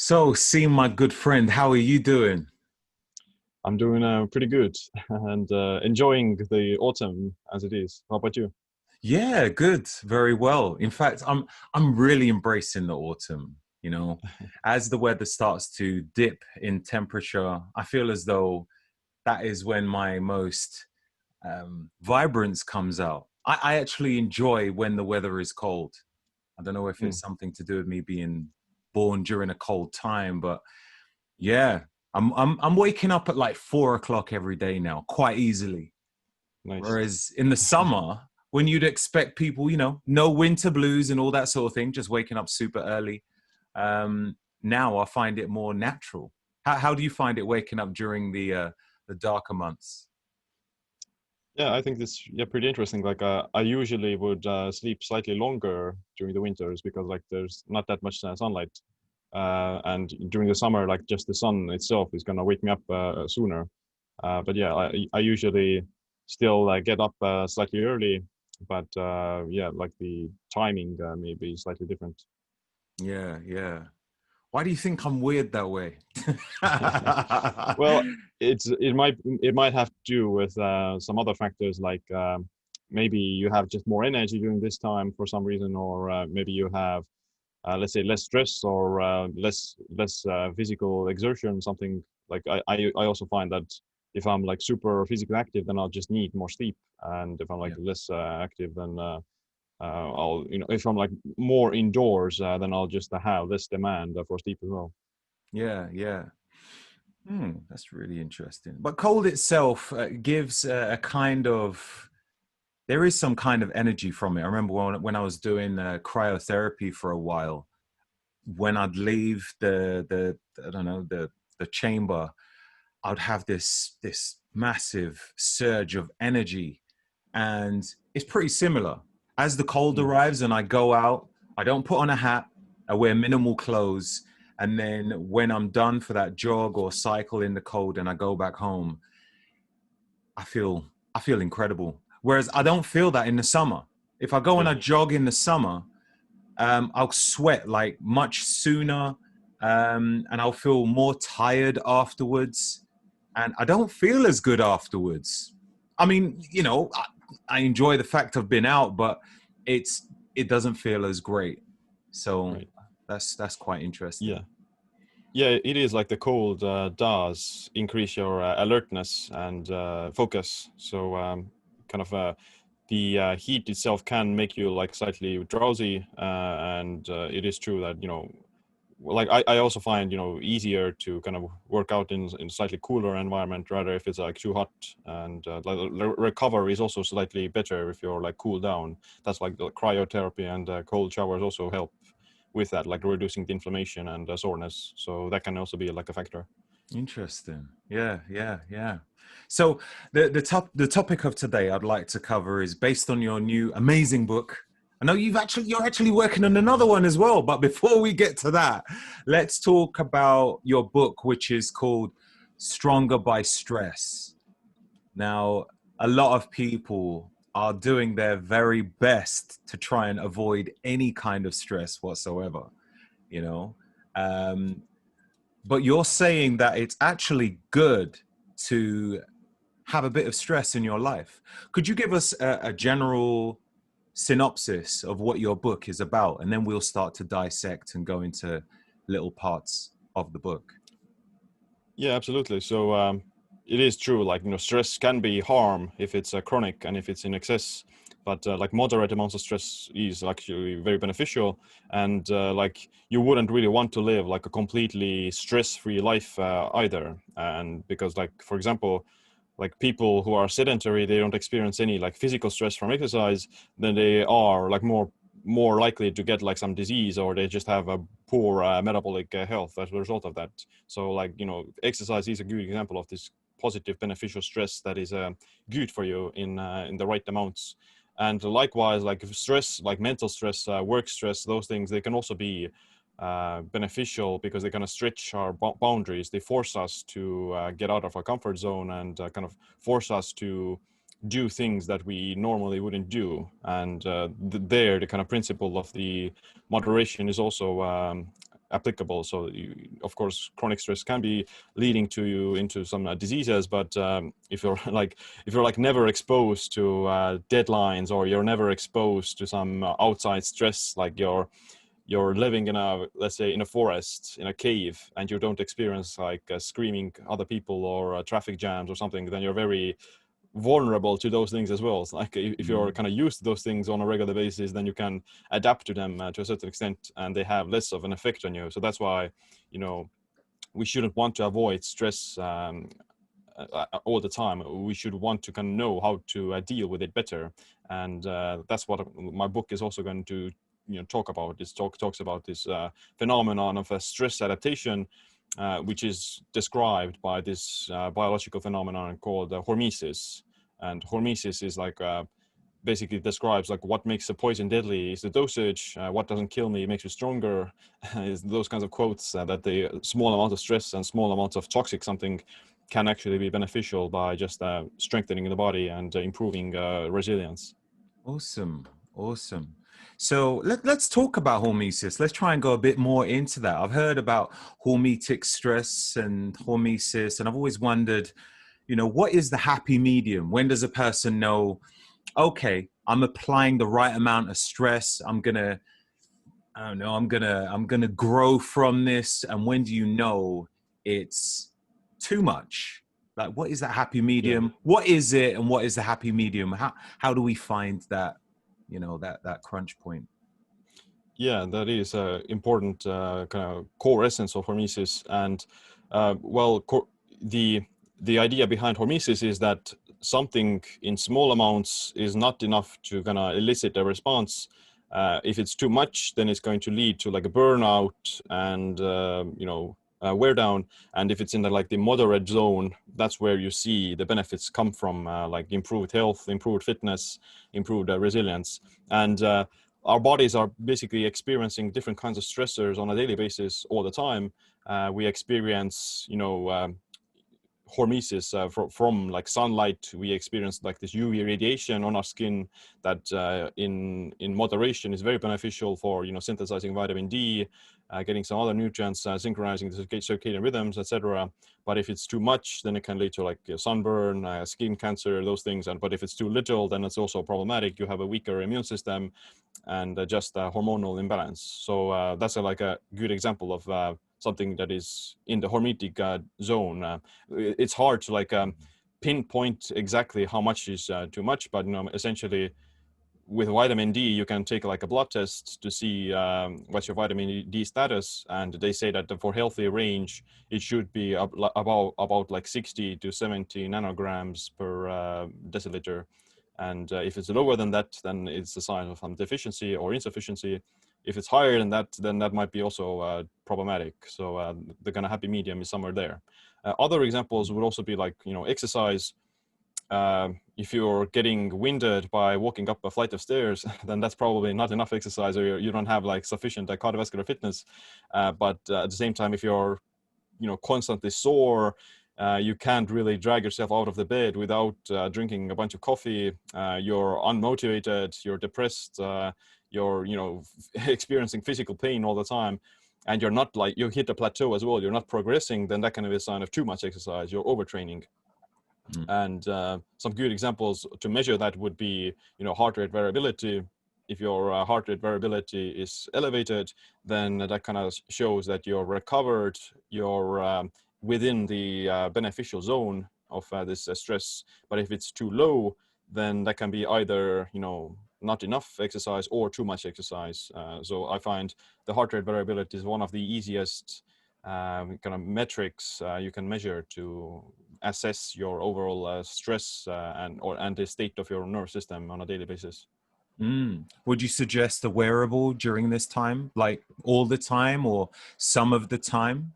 So, Siim, my good friend, how are you doing? I'm doing pretty good and enjoying the autumn as it is. How about you? Yeah, good, very well. In fact, I'm really embracing the autumn, you know. As the weather starts to dip in temperature, I feel as though that is when my most vibrance comes out. I actually enjoy when the weather is cold. I don't know if Mm, it's something to do with me being born during a cold time, but yeah, I'm waking up at like 4 o'clock every day now, quite easily. nice. Whereas in the summer, when you'd expect people, no winter blues and all that sort of thing, just waking up super early. Now I find it more natural. How do you find it waking up during the darker months? Yeah, I think this pretty interesting. Like I usually would sleep slightly longer during the winters because like there's not that much sunlight. And during the summer, like just the sun itself is gonna wake me up sooner. But yeah, I usually still get up slightly early, but yeah, like the timing may be slightly different. Yeah, yeah. Why do you think I'm weird that way? Well, it might have to do with some other factors like maybe you have just more energy during this time for some reason, or maybe you have let's say less stress or less physical exertion. Something like I also find that if I'm like super physically active, then I'll just need more sleep, and if I'm like Yeah, less active, then I'll if I'm like more indoors, then I'll just have less demand for sleep as well. yeah, yeah. That's really interesting. But cold itself gives a kind of there is some kind of energy from it. I remember when I was doing cryotherapy for a while, when I'd leave the I don't know the chamber, I'd have this massive surge of energy, and it's pretty similar. As the cold Mm. arrives and I go out, I don't put on a hat. I wear minimal clothes, and then when I'm done for that jog or cycle in the cold, and I go back home, I feel I feel incredible. Whereas I don't feel that in the summer. If I go on Yeah. a jog in the summer, I'll sweat like much sooner, and I'll feel more tired afterwards, and I don't feel as good afterwards. I mean, I enjoy the fact I've been out, but it doesn't feel as great. So Right. that's quite interesting. Yeah. Yeah, it is like the cold does increase your alertness and focus. So kind of the heat itself can make you like slightly drowsy, and it is true that like I also find easier to kind of work out in slightly cooler environment rather if it's like too hot, and like recovery is also slightly better if you're like cool down. That's like the cryotherapy, and cold showers also help with that, like reducing the inflammation and soreness. So that can also be like a factor. Interesting. Yeah, yeah, yeah. So the topic of today I'd like to cover is based on your new amazing book. I know you're actually working on another one as well, but before we get to that, let's talk about your book, which is called Stronger by Stress. Now, a lot of people are doing their very best to try and avoid any kind of stress whatsoever, you know. Um, but you're saying that it's actually good to have a bit of stress in your life. Could you give us a general synopsis of what your book is about? And then we'll start to dissect and go into little parts of the book. Yeah, absolutely. So it is true, like stress can be harm if it's chronic and if it's in excess, but like moderate amounts of stress is actually very beneficial, and like you wouldn't really want to live like a completely stress-free life either. And because like for example, like people who are sedentary, they don't experience any like physical stress from exercise, then they are like more likely to get like some disease, or they just have a poor metabolic health as a result of that. So like exercise is a good example of this positive beneficial stress that is good for you in the right amounts. And likewise, like stress, like mental stress, work stress, those things, they can also be beneficial because they kind of stretch our boundaries. They force us to get out of our comfort zone and kind of force us to do things that we normally wouldn't do. And there, the kind of principle of the moderation is also applicable. So of course, chronic stress can be leading to you into some diseases, but if you're like never exposed to deadlines, or you're never exposed to some outside stress, like you're living in a, let's say, in a forest, in a cave, and you don't experience like screaming other people or traffic jams or something, then you're very vulnerable to those things as well. It's like if you're kind of used to those things on a regular basis, then you can adapt to them to a certain extent, and they have less of an effect on you. So that's why, we shouldn't want to avoid stress all the time. We should want to kind of know how to deal with it better, and that's what my book is also going to talk about. This talks about this phenomenon of a stress adaptation, which is described by this biological phenomenon called hormesis. And hormesis is like basically describes like what makes a poison deadly is the dosage. What doesn't kill me makes me stronger. Is those kinds of quotes that the small amount of stress and small amounts of toxic something can actually be beneficial by just strengthening the body and improving resilience. Awesome. So let's talk about hormesis. Let's try and go a bit more into that. I've heard about hormetic stress and hormesis, and I've always wondered, what is the happy medium? When does a person know, okay, I'm applying the right amount of stress, I'm gonna grow from this? And when do you know it's too much? Like, what is that happy medium? Yeah. What is it, and what is the happy medium? How do we find that, that crunch point? Yeah, that is important kind of core essence of hormesis. And the idea behind hormesis is that something in small amounts is not enough to kind of elicit a response. If it's too much, then it's going to lead to like a burnout and wear down. And if it's in the moderate zone, that's where you see the benefits come from, like improved health, improved fitness, improved resilience. And our bodies are basically experiencing different kinds of stressors on a daily basis all the time. We experience, hormesis from like sunlight. We experience like this UV radiation on our skin that in moderation is very beneficial for synthesizing vitamin D, getting some other nutrients, synchronizing the circadian rhythms, etc. But if it's too much, then it can lead to like sunburn, skin cancer, those things. But if it's too little, then it's also problematic. You have a weaker immune system and just hormonal imbalance. So that's like a good example of something that is in the hormetic zone. It's hard to pinpoint exactly how much is too much, but essentially with vitamin D, you can take like a blood test to see what's your vitamin D status, and they say that for healthy range, it should be about like 60 to 70 nanograms per deciliter. And if it's lower than that, then it's a sign of some deficiency or insufficiency. If it's higher than that, then that might be also problematic. So the kind of happy medium is somewhere there. Other examples would also be like, exercise. If you're getting winded by walking up a flight of stairs, then that's probably not enough exercise, or you don't have like sufficient cardiovascular fitness. But at the same time, if you're, constantly sore, you can't really drag yourself out of the bed without drinking a bunch of coffee. You're unmotivated, you're depressed, you're, experiencing physical pain all the time, and you're not like, you hit a plateau as well, you're not progressing, then that can be a sign of too much exercise, you're overtraining. And some good examples to measure that would be, heart rate variability. If your heart rate variability is elevated, then that kind of shows that you're recovered, you're within the beneficial zone of this stress. But if it's too low, then that can be either, not enough exercise or too much exercise. So I find the heart rate variability is one of the easiest kind of metrics you can measure to assess your overall stress and the state of your nervous system on a daily basis. Would you suggest a wearable during this time, like all the time or some of the time?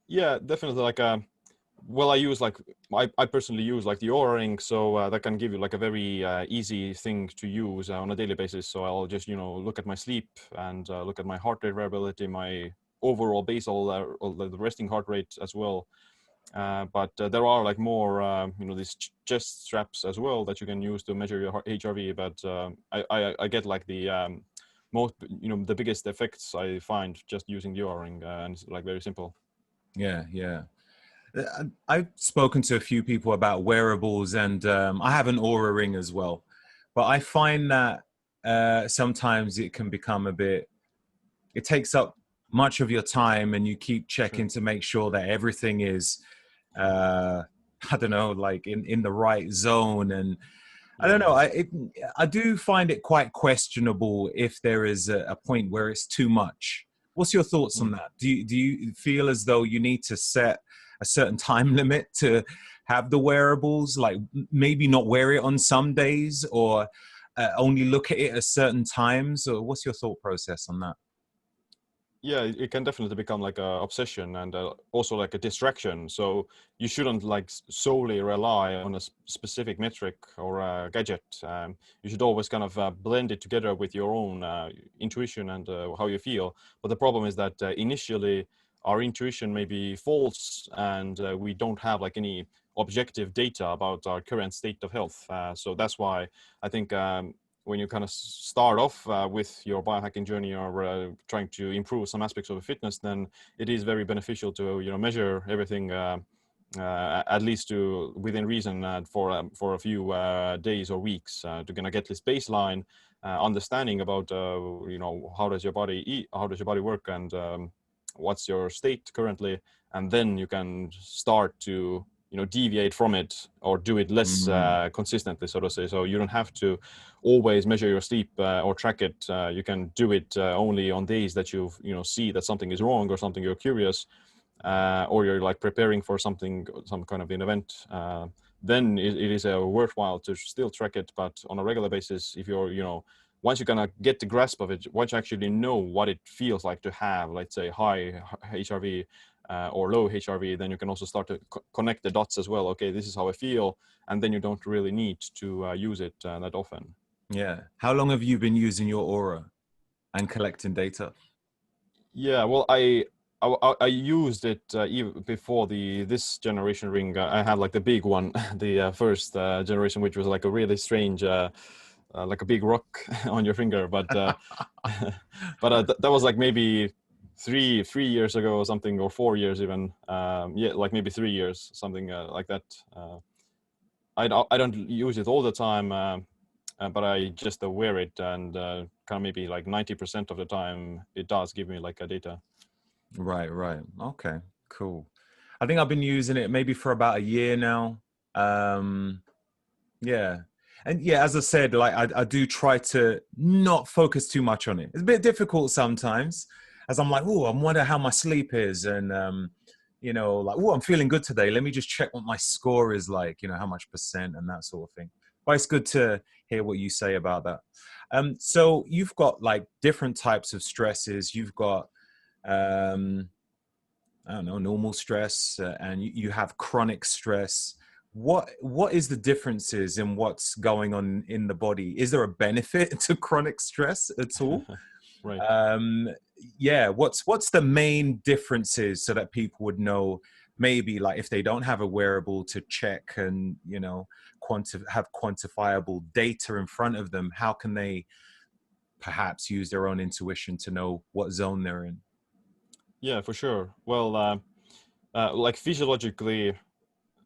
Yeah, definitely. Like, I use I personally use like the Oura Ring, so that can give you like a very easy thing to use on a daily basis. So I'll just look at my sleep and look at my heart rate variability, my overall basal the resting heart rate as well. But there are like more these chest straps as well that you can use to measure your HRV. But I get like the most, the biggest effects I find just using the Oura ring, and it's like very simple. Yeah, yeah. I've spoken to a few people about wearables, and I have an Aura ring as well. But I find that sometimes it can become it takes up much of your time, and you keep checking Sure. to make sure that everything is, I don't know, like in the right zone. And I don't know, Yeah. I do find it quite questionable if there is a point where it's too much. What's your thoughts on Mm. that? Do you feel as though you need to set a certain time limit to have the wearables? Like maybe not wear it on some days, or only look at it at certain times? Or what's your thought process on that? Yeah, it can definitely become like a obsession, and also like a distraction. So you shouldn't like solely rely on a specific metric or a gadget. You should always kind of blend it together with your own intuition and how you feel. But the problem is that initially our intuition may be false, and we don't have like any objective data about our current state of health. So that's why I think when you kind of start off with your biohacking journey, or trying to improve some aspects of fitness, then it is very beneficial to measure everything at least to within reason for a few days or weeks to kind of get this baseline understanding about how does your body eat, how does your body work, and what's your state currently, and then you can start to deviate from it or do it less Mm, consistently, so to say. So you don't have to always measure your sleep or track it. You can do it only on days that you see that something is wrong, or something you're curious, or you're like preparing for something, some kind of an event. Then it is worthwhile to still track it. But on a regular basis, if you're once you kind of get the grasp of it, once you actually know what it feels like to have, let's say, high HRV or low HRV, then you can also start to connect the dots as well. Okay, this is how I feel, and then you don't really need to use it that often. yeah. How long have you been using your Aura and collecting data? Yeah, well, I used it even before this generation ring. I had like the big one, the first generation, which was like a really strange, like a big rock on your finger. But that was like maybe three years ago or something, or 4 years even. Yeah, like maybe 3 years, something like that. I don't use it all the time, but I just wear it, and kind of maybe like 90% of the time it does give me like a data. Right, right. Okay, cool. I think I've been using it maybe for about a year now. Um, yeah. And yeah, as I said, like I do try to not focus too much on it. It's a bit difficult sometimes, as I'm like, oh, I wonder how my sleep is. And, like, oh, I'm feeling good today. Let me just check what my score is like, how much percent and that sort of thing. But it's good to hear what you say about that. So you've got like different types of stresses. You've got, um, I don't know, normal stress, and you have chronic stress. What is the differences in what's going on in the body? Is there a benefit to chronic stress at all? Right. Um, yeah, what's the main differences so that people would know, maybe like if they don't have a wearable to check and have quantifiable data in front of them, how can they perhaps use their own intuition to know what zone they're in? Yeah, for sure. Well, like physiologically,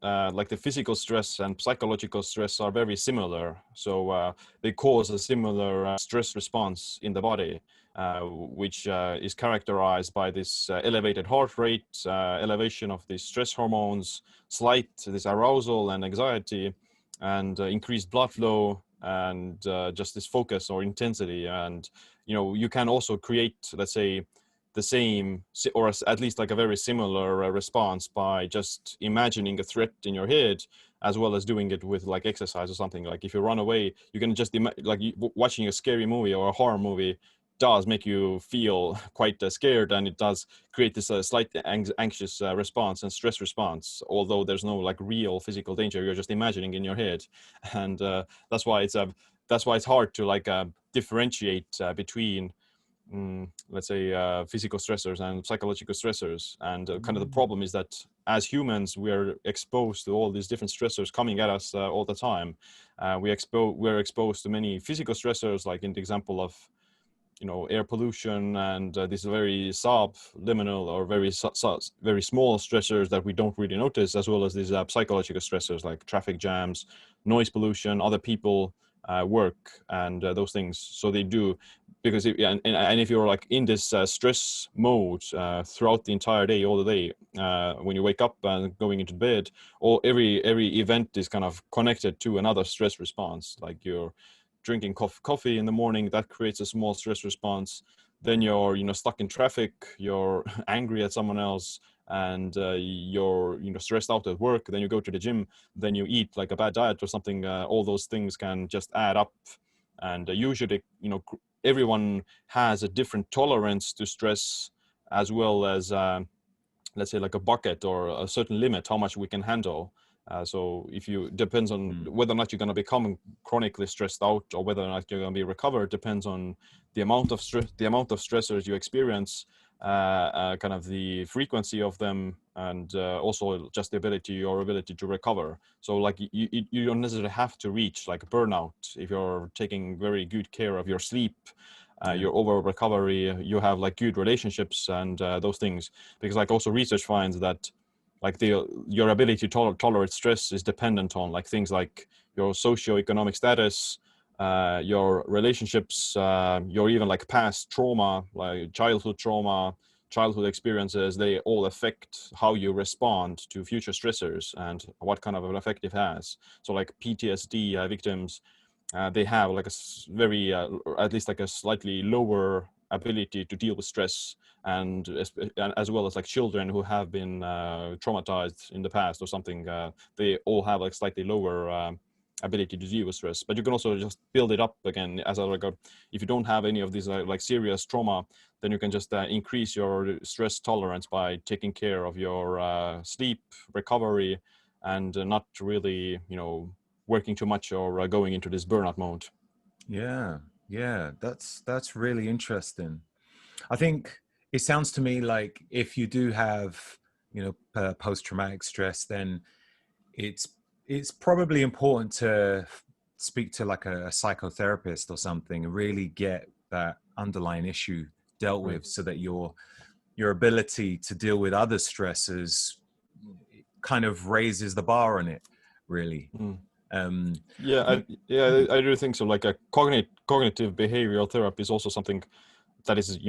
like the physical stress and psychological stress are very similar. So they cause a similar stress response in the body, which is characterized by this elevated heart rate, elevation of the stress hormones, slight this arousal and anxiety, and increased blood flow, and just this focus or intensity. And you can also create, let's say, the same, or at least like a very similar response by just imagining a threat in your head, as well as doing it with like exercise or something. Like if you run away, you can just like watching a scary movie or a horror movie does make you feel quite scared, and it does create this slight anxious response and stress response, although there's no like real physical danger. You're just imagining in your head. And that's why it's hard to like differentiate between let's say physical stressors and psychological stressors. And kind of the problem is that as humans, we're exposed to all these different stressors coming at us all the time. We're exposed to many physical stressors, like in the example of air pollution and these very subliminal or very small stressors that we don't really notice, as well as these psychological stressors like traffic jams, noise pollution, other people, work, and those things. So they do, because if you're like in this stress mode throughout the entire day, all the day, when you wake up and going into bed, or every event is kind of connected to another stress response. Like you're drinking coffee in the morning, that creates a small stress response. Then you're stuck in traffic, you're angry at someone else, and you're stressed out at work. Then you go to the gym, then you eat like a bad diet or something. All those things can just add up, and usually everyone has a different tolerance to stress, as well as let's say like a bucket or a certain limit how much we can handle. So if you depends on whether or not you're going to become chronically stressed out, or whether or not you're going to be recovered, depends on the amount of stress, the amount of stressors you experience, kind of the frequency of them, and also just your ability to recover. So like you don't necessarily have to reach like burnout if you're taking very good care of your sleep, your overall recovery, you have like good relationships and those things. Because like also research finds that like your ability to tolerate stress is dependent on like things like your socioeconomic status, your relationships, your even like past trauma, like childhood experiences. They all affect how you respond to future stressors and what kind of an effect it has. So like PTSD victims, they have like a very, at least like a slightly lower ability to deal with stress, and as well as like children who have been traumatized in the past or something, they all have like slightly lower ability to deal with stress. But you can also just build it up again as if you don't have any of these like serious trauma, then you can just increase your stress tolerance by taking care of your sleep, recovery, and not really working too much or going into this burnout mode. Yeah, that's really interesting. I think it sounds to me like if you do have, post-traumatic stress, then it's probably important to speak to like a psychotherapist or something and really get that underlying issue dealt with, so that your ability to deal with other stresses kind of raises the bar on it, really. I do think so. Like a cognitive behavioral therapy is also something that is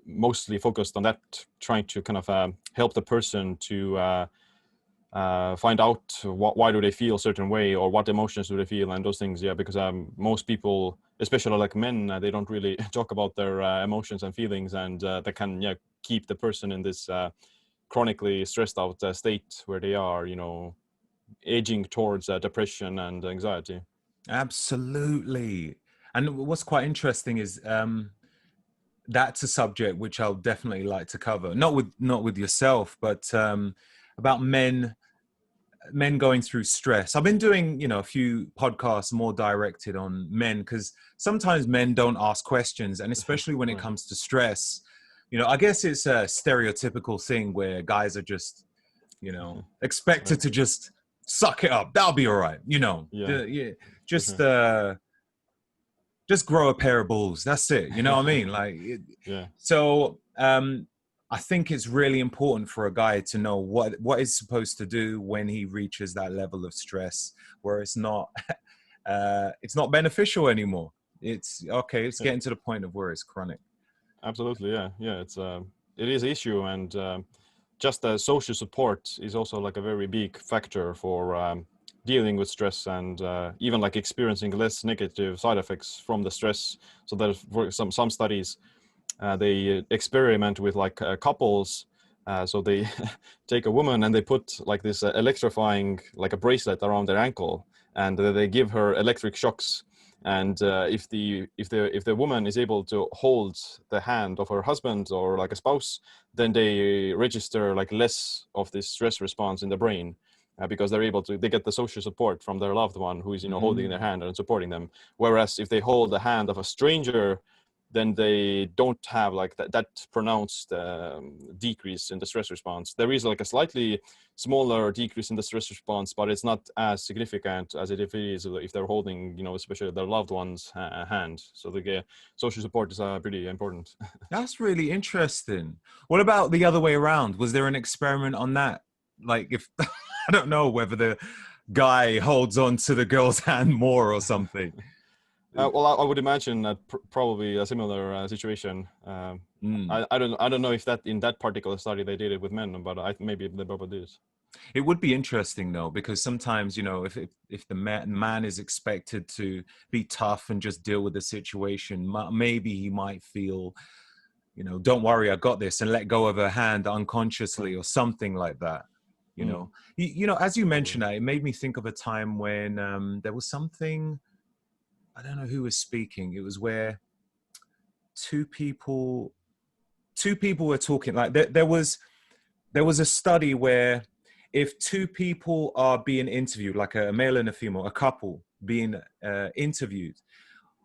mostly focused on that, trying to kind of help the person to find out why do they feel a certain way, or what emotions do they feel, and those things. Because most people, especially like men, they don't really talk about their emotions and feelings, and that can keep the person in this chronically stressed out state where they are aging towards depression and anxiety. Absolutely. And what's quite interesting is that's a subject which I'll definitely like to cover, not with yourself, but about men going through stress. I've been doing a few podcasts more directed on men, because sometimes men don't ask questions, and especially when it comes to stress, I guess it's a stereotypical thing where guys are just expected to just suck it up, that'll be all right, just grow a pair of balls, that's it, you know what I mean? Like so I think it's really important for a guy to know what he's supposed to do when he reaches that level of stress where it's not beneficial anymore. It's okay, it's getting to the point of where it's chronic. Absolutely. It is an issue, and just social support is also like a very big factor for dealing with stress, and even like experiencing less negative side effects from the stress. So there's for some studies, they experiment with like couples. So they take a woman and they put like this electrifying, like a bracelet around their ankle, and they give her electric shocks. And if the woman is able to hold the hand of her husband or like a spouse, then they register like less of this stress response in the brain, because they get the social support from their loved one who is holding their hand and supporting them. Whereas if they hold the hand of a stranger, then they don't have like that pronounced decrease in the stress response. There is like a slightly smaller decrease in the stress response, but it's not as significant as if it is if they're holding, especially their loved one's hand. So the social support is pretty important. That's really interesting. What about the other way around? Was there an experiment on that? Like, if I don't know whether the guy holds on to the girl's hand more or something. Well, I would imagine that probably a similar situation. I don't know if that in that particular study they did it with men, but maybe they probably did. It would be interesting though, because sometimes, if the man is expected to be tough and just deal with the situation, maybe he might feel, don't worry, I got this, and let go of her hand unconsciously or something like that. As you mentioned that, it made me think of a time when there was something, I don't know who was speaking. It was where two people were talking. Like there was a study where if two people are being interviewed, like a male and a female, a couple being interviewed,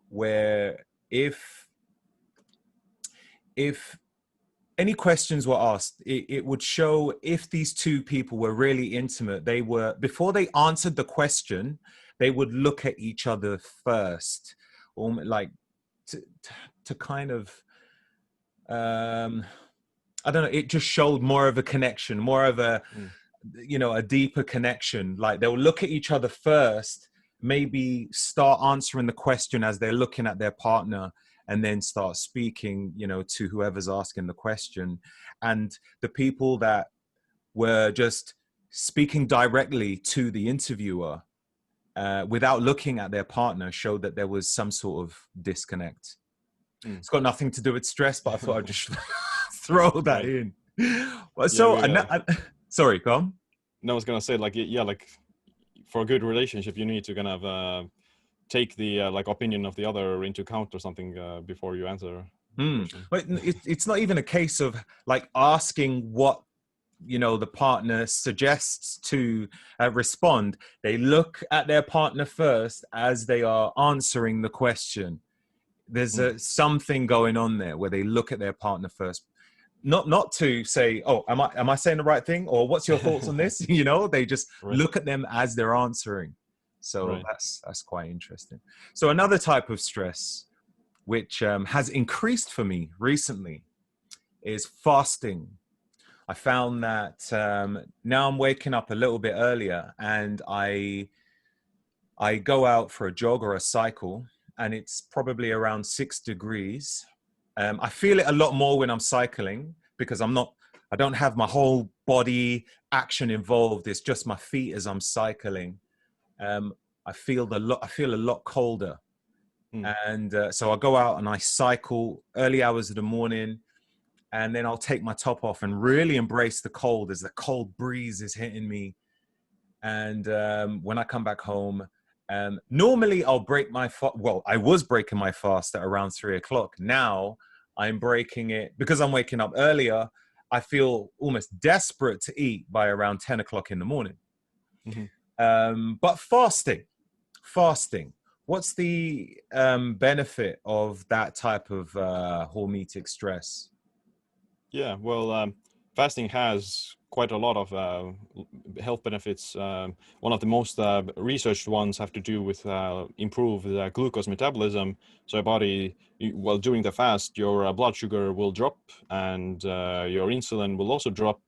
where if any questions were asked, it would show if these two people were really intimate. Before they answered the question, they would look at each other first, or like to kind of, I don't know, it just showed more of a connection, more of a, a deeper connection. Like they'll look at each other first, maybe start answering the question as they're looking at their partner, and then start speaking, to whoever's asking the question. And the people that were just speaking directly to the interviewer, without looking at their partner, showed that there was some sort of disconnect. It's got nothing to do with stress, but I thought I'd just throw that in. Well, sorry, go on. No, I was gonna say, like, like for a good relationship, you need to kind of take the opinion of the other into account or something before you answer. But it's not even a case of like asking what the partner suggests to respond. They look at their partner first as they are answering the question. There's something going on there where they look at their partner first, not to say, oh, am I saying the right thing, or what's your thoughts on this? They just look at them as they're answering. So that's quite interesting. So another type of stress which has increased for me recently is fasting. I found that now I'm waking up a little bit earlier, and I go out for a jog or a cycle, and it's probably around 6 degrees. I feel it a lot more when I'm cycling because I don't have my whole body action involved. It's just my feet as I'm cycling. I feel a lot colder. And so I go out and I cycle early hours of the morning, and then I'll take my top off and really embrace the cold as the cold breeze is hitting me. And when I come back home, normally I'll break my I was breaking my fast at around 3 o'clock. Now I'm breaking it because I'm waking up earlier. I feel almost desperate to eat by around 10 o'clock in the morning. But fasting, what's the benefit of that type of hormetic stress? Yeah, well, fasting has quite a lot of health benefits. One of the most researched ones have to do with improved glucose metabolism. So your body, while doing the fast, your blood sugar will drop, and your insulin will also drop.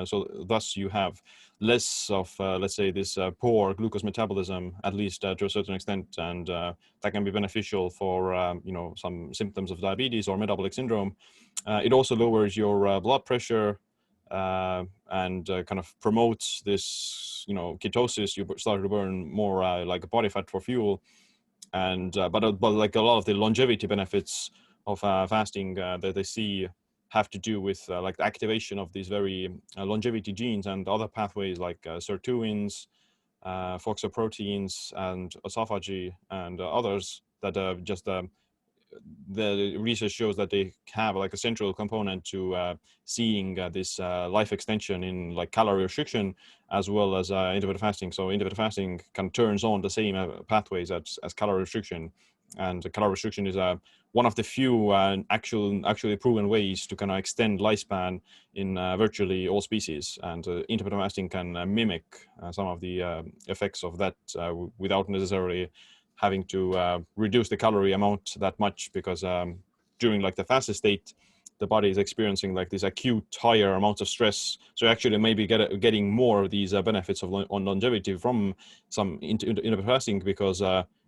So thus you have less of, let's say, this poor glucose metabolism, at least to a certain extent, and that can be beneficial for some symptoms of diabetes or metabolic syndrome. It also lowers your blood pressure and kind of promotes this, ketosis. You start to burn more like body fat for fuel, and but like a lot of the longevity benefits of fasting that they see have to do with like the activation of these very longevity genes and other pathways like sirtuins, phosphoproteins, and autophagy, and others that the research shows that they have like a central component to seeing this life extension in like calorie restriction as well as intermittent fasting. So intermittent fasting kind of turns on the same pathways as calorie restriction, and calorie restriction is one of the few actually proven ways to kind of extend lifespan in virtually all species. And intermittent fasting can mimic some of the effects of that without necessarily having to reduce the calorie amount that much, because during like the fasted state, the body is experiencing like this acute higher amounts of stress. So actually maybe getting more of these benefits of longevity from some intermittent fasting, because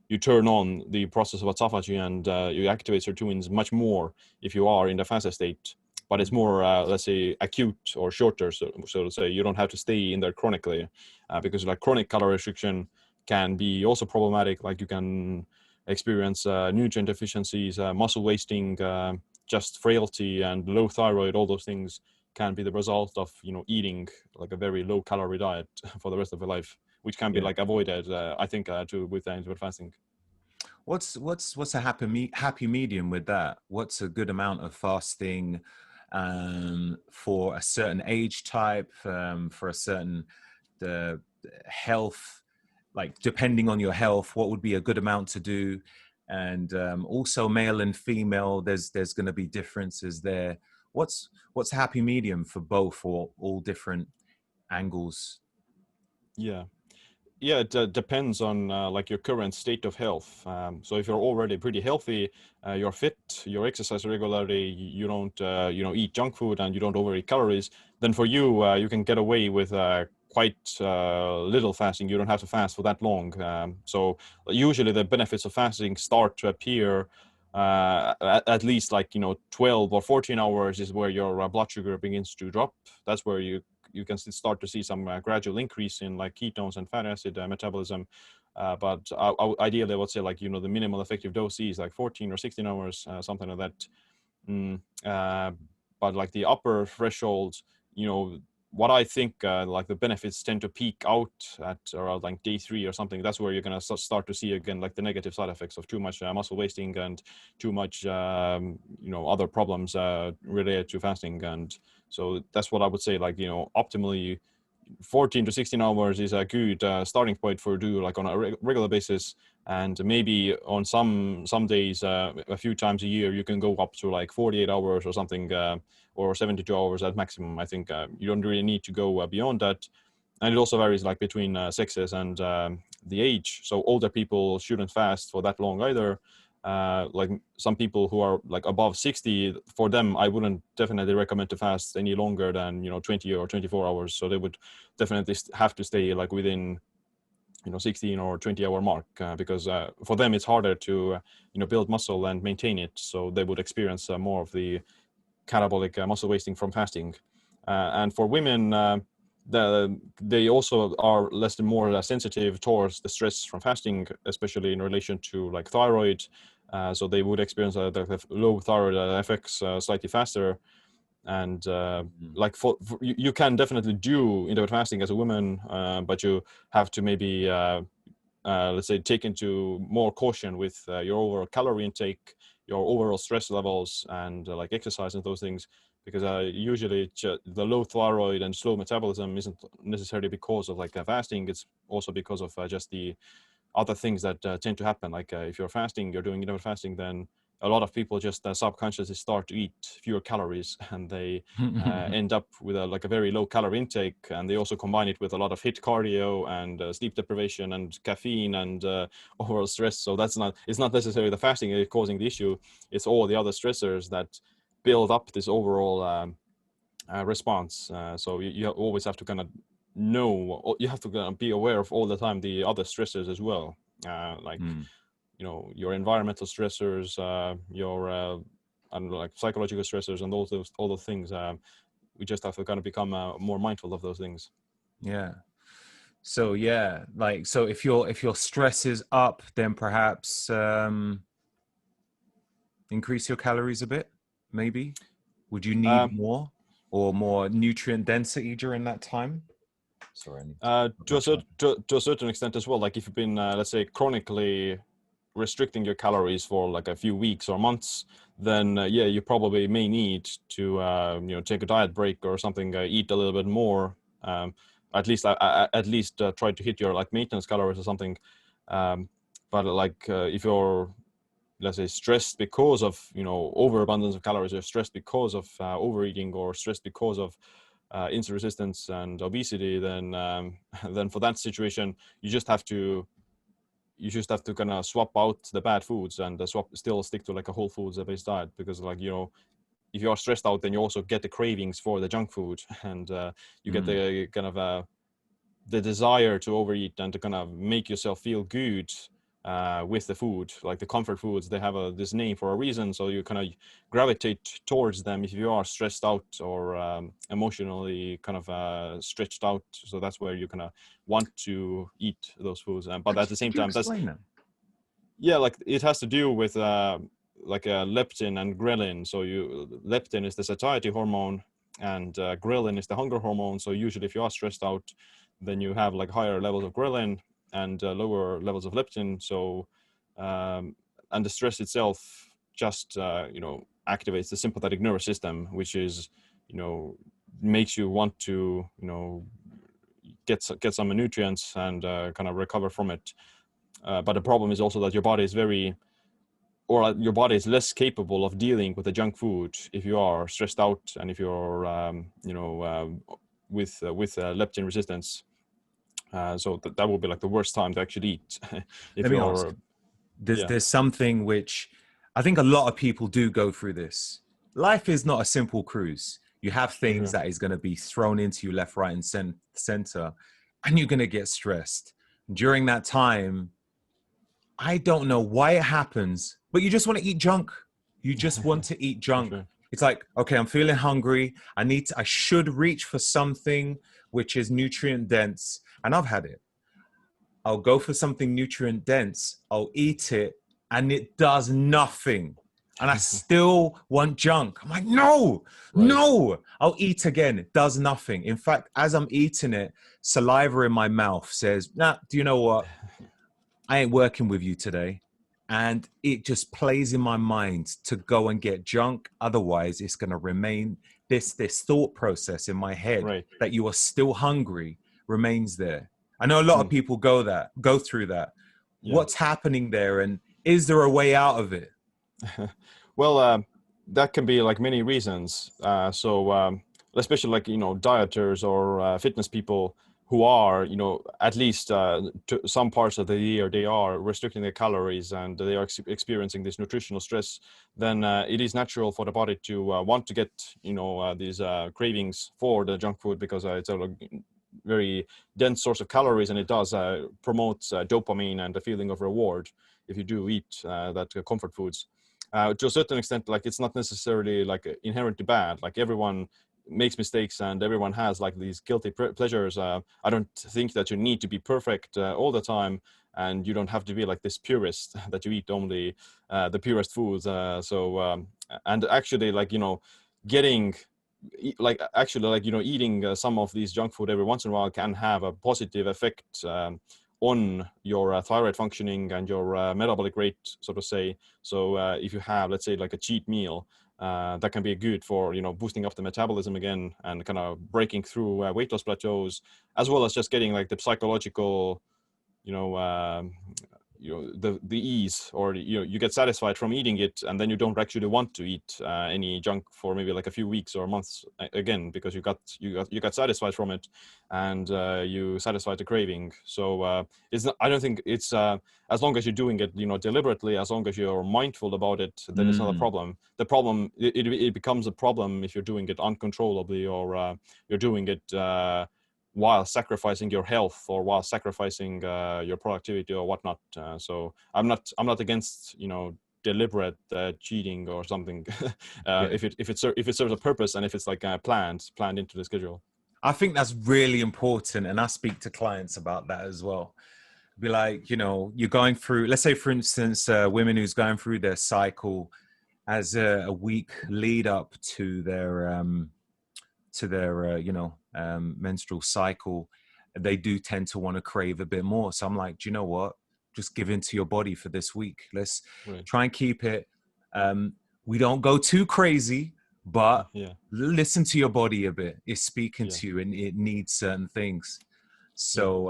you turn on the process of autophagy and you activate sirtuins much more if you are in the fasted state. But it's more, let's say, acute or shorter. So to say, you don't have to stay in there chronically, because like chronic calorie restriction can be also problematic. Like you can experience nutrient deficiencies, muscle wasting, just frailty and low thyroid. All those things can be the result of eating like a very low calorie diet for the rest of your life, which can be like avoided, I think, with intermittent fasting. What's a happy medium with that? What's a good amount of fasting for a certain age type, for a certain the health, like depending on your health, what would be a good amount to do? And also male and female, there's going to be differences there. What's a happy medium for both, or all different angles? Yeah, it depends on like your current state of health. So if you're already pretty healthy, you're fit, you exercise regularly, you don't eat junk food, and you don't overeat calories, then for you, you can get away with quite little fasting. You don't have to fast for that long. So usually the benefits of fasting start to appear at least like 12 or 14 hours is where your blood sugar begins to drop. That's where you can start to see some gradual increase in like ketones and fatty acid metabolism. But ideally, I would say like, the minimal effective dose is like 14 or 16 hours, something like that. But like the upper threshold, what I think like the benefits tend to peak out at around like day 3 or something. That's where you're going to start to see again like the negative side effects of too much muscle wasting and too much other problems related to fasting. And so that's what I would say, like optimally 14 to 16 hours is a good starting point for do like on a regular basis. And maybe on some days, a few times a year, you can go up to like 48 hours or something, or 72 hours at maximum. I think you don't really need to go beyond that. And it also varies like between sexes and the age. So older people shouldn't fast for that long either. Like some people who are like above 60, for them, I wouldn't definitely recommend to fast any longer than 20 or 24 hours. So they would definitely have to stay like within 16 or 20 hour mark, because for them it's harder to build muscle and maintain it. So they would experience more of the catabolic muscle wasting from fasting. And for women, they also are less and more sensitive towards the stress from fasting, especially in relation to like thyroid. So they would experience the low thyroid effects slightly faster. And like you can definitely do intermittent fasting as a woman, but you have to maybe let's say take into more caution with your overall calorie intake, your overall stress levels, and like exercise and those things, because usually the low thyroid and slow metabolism isn't necessarily because of like fasting. It's also because of just the other things that tend to happen. Like if you're fasting, you're doing intermittent fasting, then a lot of people just subconsciously start to eat fewer calories, and they end up with like a very low calorie intake. And they also combine it with a lot of HIIT cardio and sleep deprivation and caffeine and overall stress. So it's not necessarily the fasting causing the issue. It's all the other stressors that build up this overall response. So you always have to kind of know, you have to be aware of all the time the other stressors as well, like your environmental stressors, your I don't know, like psychological stressors, and all those things. We just have to kind of become more mindful of those things. Yeah. So yeah, like, so if your stress is up, then perhaps increase your calories a bit, maybe. Would you need more or more nutrient density during that time? Sorry. To a certain extent as well. Like if you've been, let's say, chronically restricting your calories for like a few weeks or months, then yeah, you probably may need to take a diet break or something, eat a little bit more, at least try to hit your like maintenance calories or something. But like if you're let's say, stressed because of, overabundance of calories, or stressed because of overeating, or stressed because of insulin resistance and obesity, then then for that situation, you just have to kind of swap out the bad foods and still stick to like a whole foods based diet, because like, if you are stressed out, then you also get the cravings for the junk food, and you get the kind of the desire to overeat and to kind of make yourself feel good with the food. Like the comfort foods, they have this name for a reason, so you kind of gravitate towards them if you are stressed out or emotionally kind of stretched out. So that's where you kind of want to eat those foods. But at the same time, explain that? Yeah, like it has to do with like leptin and ghrelin. So leptin is the satiety hormone, and ghrelin is the hunger hormone. So usually if you are stressed out, then you have like higher levels of ghrelin and lower levels of leptin. So and the stress itself just activates the sympathetic nervous system, which is makes you want to get some nutrients and kind of recover from it. But the problem is also that your body is your body is less capable of dealing with the junk food if you are stressed out, and if you're with leptin resistance. So that will be like the worst time to actually eat. If Let me ask. There's something which I think a lot of people do go through this. Life is not a simple cruise. You have things that is going to be thrown into you left, right, and center, and you're going to get stressed. During that time, I don't know why it happens, but you just want to eat junk. You just want to eat junk. Sure. It's like, okay, I'm feeling hungry. I should reach for something which is nutrient dense. And I've had it. I'll go for something nutrient dense. I'll eat it and it does nothing. And I still want junk. I'm like, no, no, I'll eat again. It does nothing. In fact, as I'm eating it, saliva in my mouth says, nah, do you know what? I ain't working with you today. And it just plays in my mind to go and get junk. Otherwise, it's going to remain this thought process in my head that you are still hungry remains there. I know a lot of people go through that. Yeah. What's happening there, and is there a way out of it? Well, that can be like many reasons. So especially like, dieters or fitness people who are, at least to some parts of the year, they are restricting their calories and they are experiencing this nutritional stress, then it is natural for the body to want to get, these cravings for the junk food, because it's a very dense source of calories, and it does promote dopamine and the feeling of reward if you do eat that comfort foods. To a certain extent, like it's not necessarily like inherently bad. Like everyone makes mistakes and everyone has like these guilty pleasures. I don't think that you need to be perfect all the time, and you don't have to be like this purist that you eat only the purest foods. And actually, like, getting like actually like, eating some of these junk food every once in a while can have a positive effect on your thyroid functioning and your metabolic rate, so to say. So if you have, let's say, like a cheat meal, that can be good for, boosting up the metabolism again and kind of breaking through weight loss plateaus, as well as just getting like the psychological, the ease, or you get satisfied from eating it, and then you don't actually want to eat any junk for maybe like a few weeks or months again, because you got satisfied from it, and you satisfied the craving. So it's not, I don't think it's as long as you're doing it deliberately, as long as you're mindful about it, then it's not a problem. The problem, it becomes a problem if you're doing it uncontrollably, or you're doing it while sacrificing your health, or while sacrificing your productivity or whatnot. So I'm not against deliberate cheating or something if it serves a purpose, and if it's like planned into the schedule. I think that's really important, and I speak to clients about that as well. Be like, you're going through, let's say for instance, women who's going through their cycle as a week lead up to their menstrual cycle, they do tend to want to crave a bit more. So I'm like, do you know what? Just give in to your body for this week. Let's try and keep it. We don't go too crazy, but listen to your body a bit. It's speaking to you, and it needs certain things. So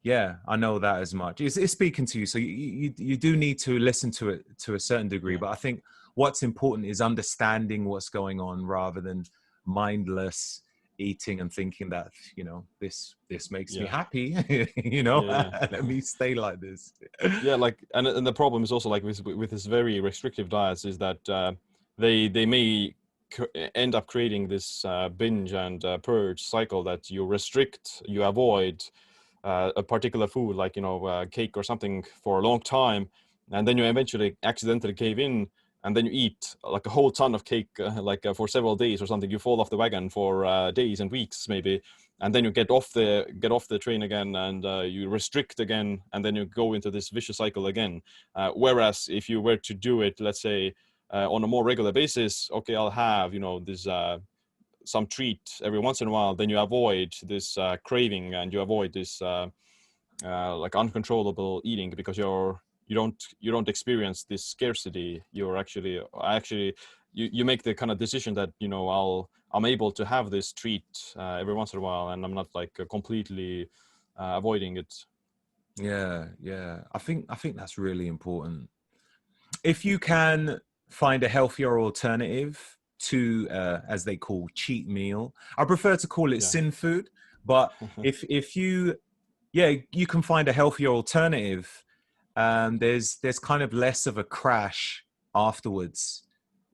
Yeah, I know that as much. It's speaking to you, so you do need to listen to it to a certain degree. Yeah. But I think what's important is understanding what's going on rather than mindless eating and thinking that this makes me Yeah. happy. Yeah. Let me stay like this. Yeah, like, and the problem is also like with this very restrictive diets is that they may end up creating this binge and purge cycle, that you restrict, you avoid a particular food, like cake or something, for a long time, and then you eventually accidentally cave in, and then you eat like a whole ton of cake for several days or something. You fall off the wagon for days and weeks maybe, and then you get off the train again, and you restrict again, and then you go into this vicious cycle again. Whereas if you were to do it, let's say, on a more regular basis, okay, I'll have this some treat every once in a while, then you avoid this craving, and you avoid this like uncontrollable eating, because you don't experience this scarcity. You're actually you make the kind of decision that I'm able to have this treat every once in a while, and I'm not like completely avoiding it. Yeah. I think that's really important. If you can find a healthier alternative to as they call cheat meal, I prefer to call it Yeah. sin food, but if you you can find a healthier alternative, there's kind of less of a crash afterwards.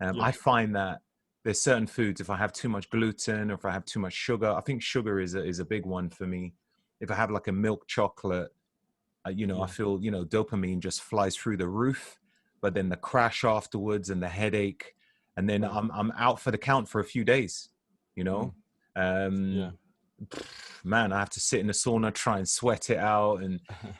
Yeah. I find that there's certain foods, if I have too much gluten or if I have too much sugar, I think sugar is a big one for me. If I have like a milk chocolate, I feel, dopamine just flies through the roof, but then the crash afterwards and the headache, and then Right. I'm out for the count for a few days, Yeah. Man, I have to sit in the sauna, try and sweat it out. And,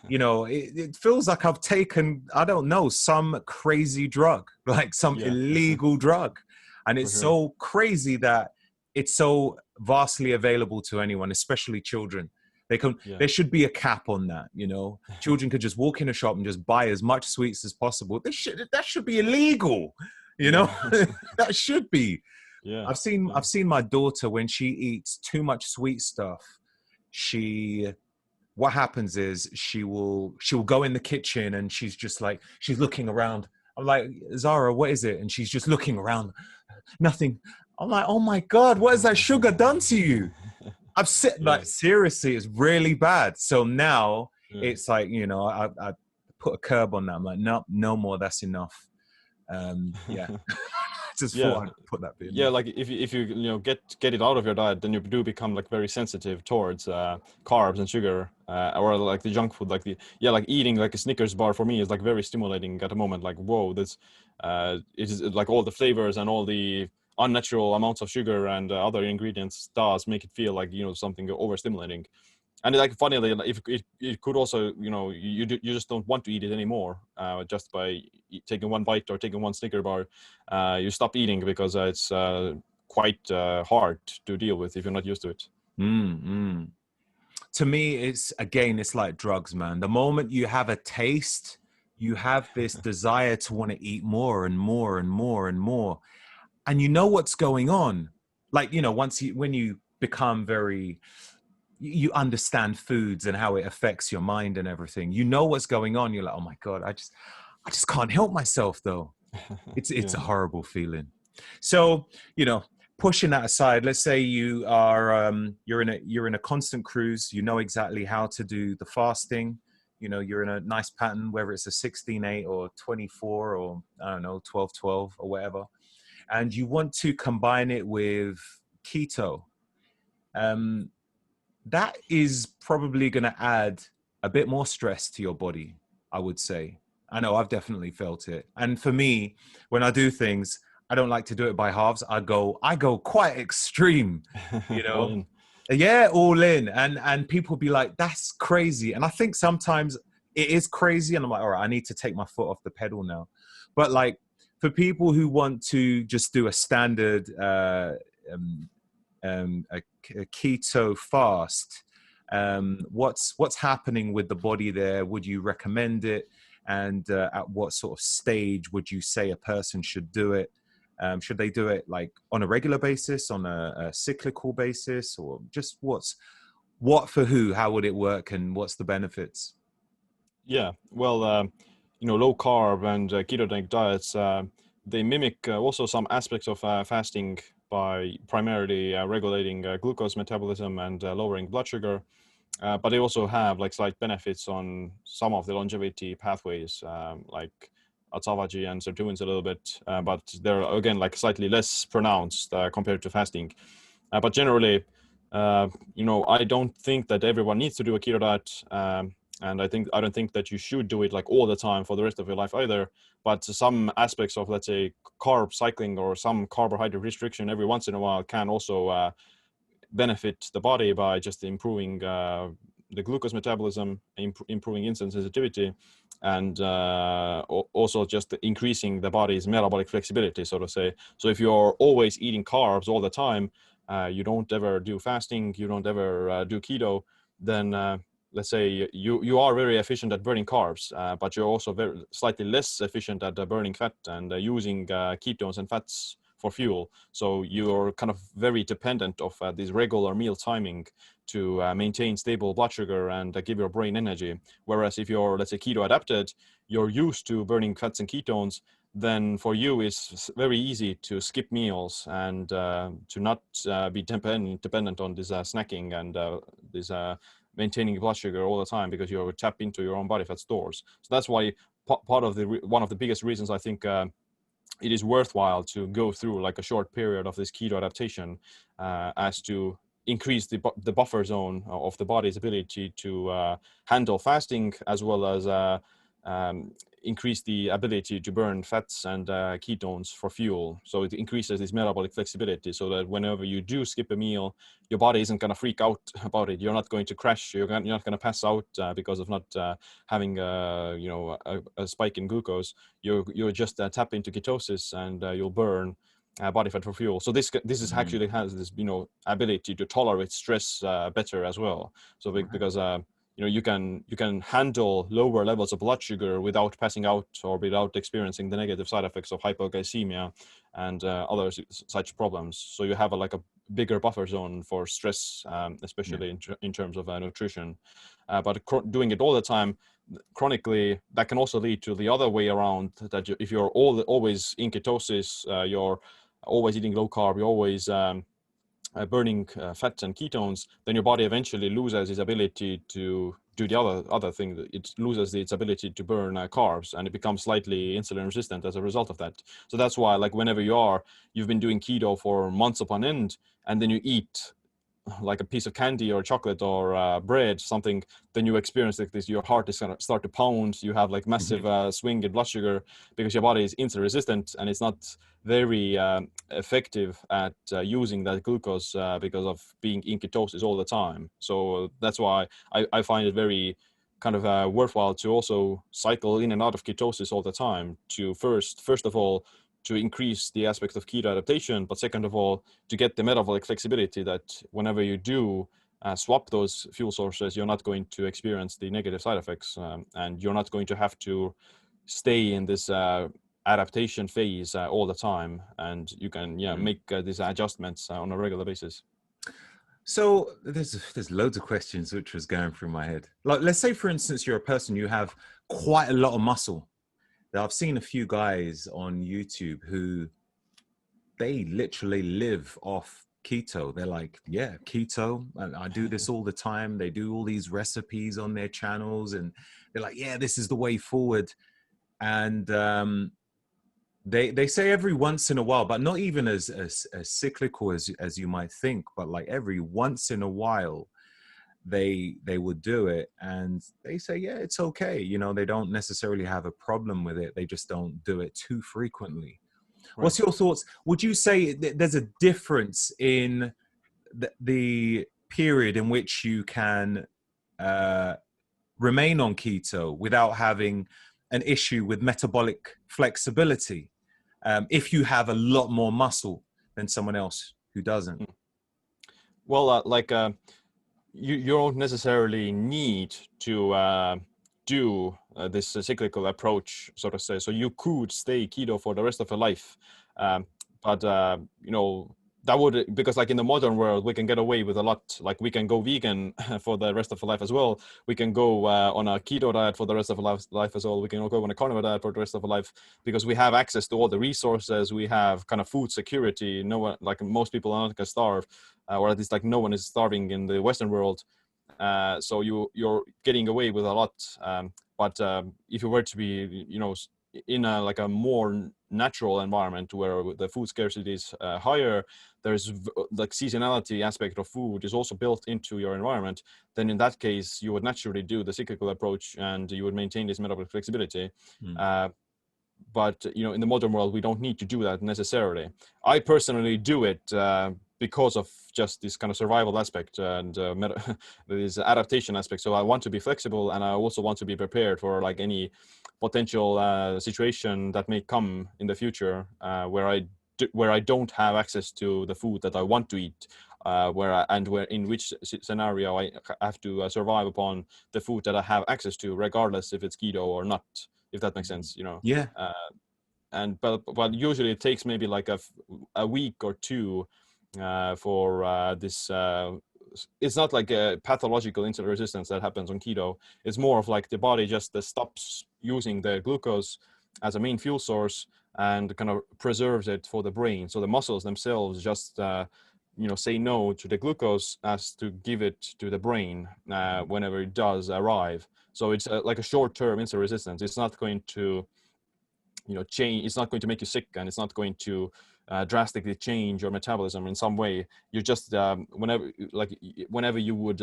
it feels like I've taken, I don't know, some crazy drug, like some Yeah. illegal drug. And For it's sure. so crazy that it's so vastly available to anyone, especially children. Yeah. There should be a cap on that, Children could just walk in a shop and just buy as much sweets as possible. That should be illegal, Yeah. that should be. Yeah. I've seen my daughter, when she eats too much sweet stuff, what happens is she'll go in the kitchen and she's just like, she's looking around. I'm like, Zara, what is it? And she's just looking around. Nothing. I'm like, oh my God, what has that sugar done to you? I've said, Yeah. like, seriously, it's really bad. So now Yeah. it's like, I put a curb on that. I'm like, no more, that's enough. Yeah. Just Yeah. thought I'd put that bit in Yeah, there. like if you get it out of your diet, then you do become like very sensitive towards carbs and sugar, or like the junk food. Like like eating like a Snickers bar for me is like very stimulating at the moment. Like, whoa, this it is like all the flavors and all the unnatural amounts of sugar and other ingredients does make it feel like something overstimulating. And like funnily, if it could also you just don't want to eat it anymore, just by taking one bite or taking one Snicker bar. You stop eating because it's quite hard to deal with if you're not used to it. To me, it's like drugs, man. The moment you have a taste, you have this desire to want to eat more and more and more and more. And you know what's going on. Like, when you become you understand foods and how it affects your mind and everything, you know what's going on. You're like, oh my God, I just can't help myself though. It's Yeah. a horrible feeling. So, pushing that aside, let's say you are you're in a constant cruise. You know exactly how to do the fasting. You're in a nice pattern, whether it's a 16-8 or 24 or I don't know 12-12 or whatever, and you want to combine it with keto. That is probably going to add a bit more stress to your body, I would say. I know I've definitely felt it. And for me, when I do things, I don't like to do it by halves. I go quite extreme, All in. Yeah, all in. And people be like, that's crazy. And I think sometimes it is crazy. And I'm like, all right, I need to take my foot off the pedal now. But like, for people who want to just do a standard a keto fast, what's happening with the body there? Would you recommend it? And at what sort of stage would you say a person should do it? Should they do it like on a regular basis, on a cyclical basis, or just what for who? How would it work, and what's the benefits? Yeah, well, low carb and ketogenic diets, they mimic also some aspects of fasting by primarily regulating glucose metabolism and lowering blood sugar. But they also have like slight benefits on some of the longevity pathways, like autophagy and sirtuins a little bit, but they're again like slightly less pronounced compared to fasting. But generally, I don't think that everyone needs to do a keto diet. And I don't think that you should do it like all the time for the rest of your life either. But some aspects of, let's say, carb cycling or some carbohydrate restriction every once in a while can also benefit the body by just improving the glucose metabolism, improving insulin sensitivity, and also just increasing the body's metabolic flexibility, so to say. So if you're always eating carbs all the time, you don't ever do fasting, you don't ever do keto, then let's say you are very efficient at burning carbs, but you're also slightly less efficient at burning fat and using ketones and fats for fuel. So you're kind of very dependent of this regular meal timing to maintain stable blood sugar and give your brain energy. Whereas if you're, let's say, keto adapted, you're used to burning fats and ketones, then for you it's very easy to skip meals and to not be dependent on this snacking and this maintaining blood sugar all the time, because you tap into your own body fat stores. So that's why one of the biggest reasons I think it is worthwhile to go through like a short period of this keto adaptation as to increase the buffer zone of the body's ability to handle fasting, as well as increase the ability to burn fats and ketones for fuel. So it increases this metabolic flexibility, so that whenever you do skip a meal, your body isn't going to freak out about it. You're not going to crash. You're not going to pass out because of not having a spike in glucose. You just tap into ketosis and you'll burn body fat for fuel. So this is actually has this ability to tolerate stress better as well. So because you can handle lower levels of blood sugar without passing out or without experiencing the negative side effects of hypoglycemia and other such problems. So you have a bigger buffer zone for stress, especially in terms of nutrition. But doing it all the time chronically, that can also lead to the other way around, that if you're always in ketosis, you're always eating low carb, you're always burning fats and ketones, then your body eventually loses its ability to do the other thing. It loses its ability to burn carbs, and it becomes slightly insulin resistant as a result of that. So that's why, like, whenever you've been doing keto for months upon end, and then you eat like a piece of candy or chocolate or bread, something, then you experience like this, your heart is going to start to pound, you have like massive swing in blood sugar, because your body is insulin resistant and it's not very effective at using that glucose because of being in ketosis all the time. So that's why I find it very kind of worthwhile to also cycle in and out of ketosis all the time, to first of all to increase the aspect of keto adaptation, but second of all, to get the metabolic flexibility that whenever you do swap those fuel sources, you're not going to experience the negative side effects, and you're not going to have to stay in this adaptation phase all the time, and you can make these adjustments on a regular basis. So there's loads of questions which was going through my head. Like, let's say, for instance, you're a person, you have quite a lot of muscle. I've seen a few guys on YouTube who they literally live off keto. They're like, yeah, keto, and I do this all the time. They do all these recipes on their channels, and they're like, yeah, this is the way forward. And they say every once in a while, but not even as cyclical as you might think, but like every once in a while, they would do it, and they say, yeah, it's okay. They don't necessarily have a problem with it. They just don't do it too frequently. Right. What's your thoughts? Would you say there's a difference in the period in which you can remain on keto without having an issue with metabolic flexibility if you have a lot more muscle than someone else who doesn't? Well, you don't necessarily need to do this cyclical approach, so to say. So you could stay keto for the rest of your life, but that would, because like in the modern world we can get away with a lot. Like we can go vegan for the rest of our life as well. We can go on a keto diet for the rest of our life as well. We can go on a carnivore diet for the rest of our life, because we have access to all the resources. We have kind of food security. No one, like most people are not gonna starve, or at least like no one is starving in the Western world. So you're getting away with a lot. But if you were to be, in a like a more natural environment where the food scarcity is higher, there's like seasonality aspect of food is also built into your environment, then in that case you would naturally do the cyclical approach and you would maintain this metabolic flexibility. But in the modern world we don't need to do that necessarily. I personally do it because of just this kind of survival aspect and this adaptation aspect. So I want to be flexible, and I also want to be prepared for like any potential situation that may come in the future, where I don't have access to the food that I want to eat, in which scenario I have to survive upon the food that I have access to, regardless if it's keto or not, if that makes sense. Yeah. But usually it takes maybe like a week or two for this. It's not like a pathological insulin resistance that happens on keto. It's more of like the body just stops using the glucose as a main fuel source and kind of preserves it for the brain. So the muscles themselves just say no to the glucose as to give it to the brain whenever it does arrive. So it's like a short-term insulin resistance. It's not going to change. It's not going to make you sick, and it's not going to drastically change your metabolism in some way. You just whenever you would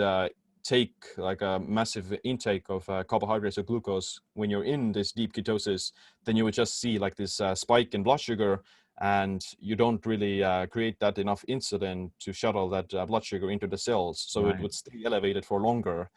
take like a massive intake of carbohydrates or glucose when you're in this deep ketosis, then you would just see like this spike in blood sugar, and you don't really create that enough insulin to shuttle that blood sugar into the cells, so Right. it would stay elevated for longer.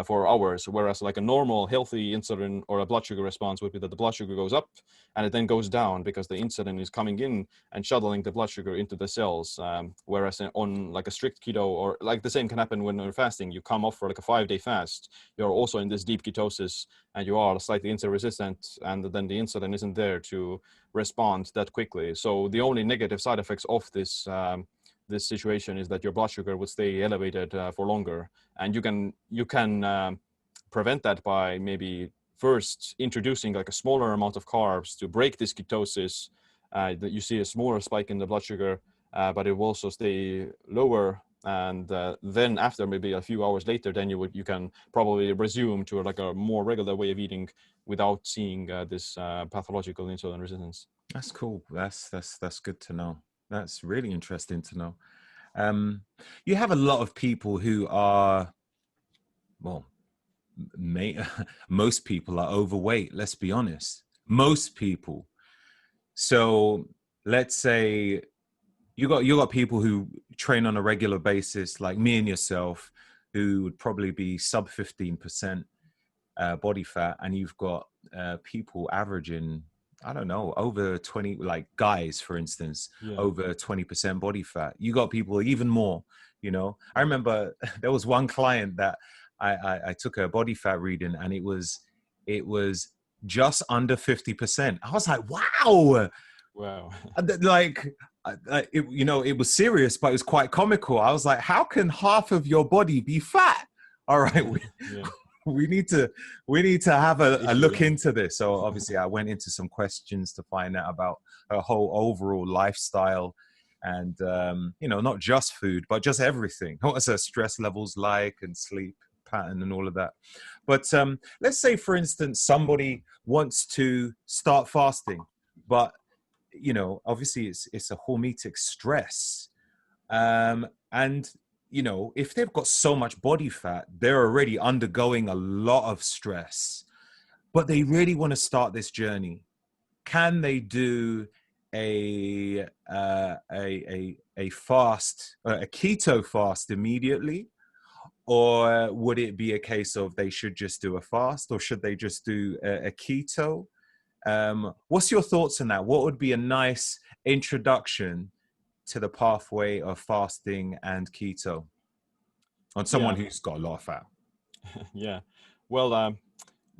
For hours, whereas like a normal healthy insulin or a blood sugar response would be that the blood sugar goes up and it then goes down because the insulin is coming in and shuttling the blood sugar into the cells. Whereas on like a strict keto, or like the same can happen when you're fasting, you come off for like a 5-day fast, you're also in this deep ketosis and you are slightly insulin resistant, and then the insulin isn't there to respond that quickly. So the only negative side effects of this situation is that your blood sugar would stay elevated for longer, and you can prevent that by maybe first introducing like a smaller amount of carbs to break this ketosis. That you see a smaller spike in the blood sugar, but it will also stay lower, and then after maybe a few hours later, then you can probably resume to like a more regular way of eating without seeing this pathological insulin resistance. That's cool. That's good to know. That's really interesting to know. You have a lot of people who are, well, most people are overweight. Let's be honest. Most people. So let's say you got people who train on a regular basis, like me and yourself, who would probably be sub 15% body fat, and you've got people averaging, I don't know, over 20, like guys, for instance, over 20% body fat. You got people even more, I remember there was one client that I took a body fat reading, and it was just under 50%. I was like, wow. Like, it was serious, but it was quite comical. I was like, how can half of your body be fat? All right. We need to have a look into this. So obviously I went into some questions to find out about her whole overall lifestyle, and not just food, but just everything. What's her stress levels like, and sleep pattern and all of that. But let's say, for instance, somebody wants to start fasting, but obviously it's a hormetic stress, and if they've got so much body fat, they're already undergoing a lot of stress, but they really want to start this journey. Can they do a fast, a keto fast immediately? Or would it be a case of they should just do a fast, or should they just do a keto? What's your thoughts on that? What would be a nice introduction to the pathway of fasting and keto on someone who's got a lot of fat? Yeah. Well,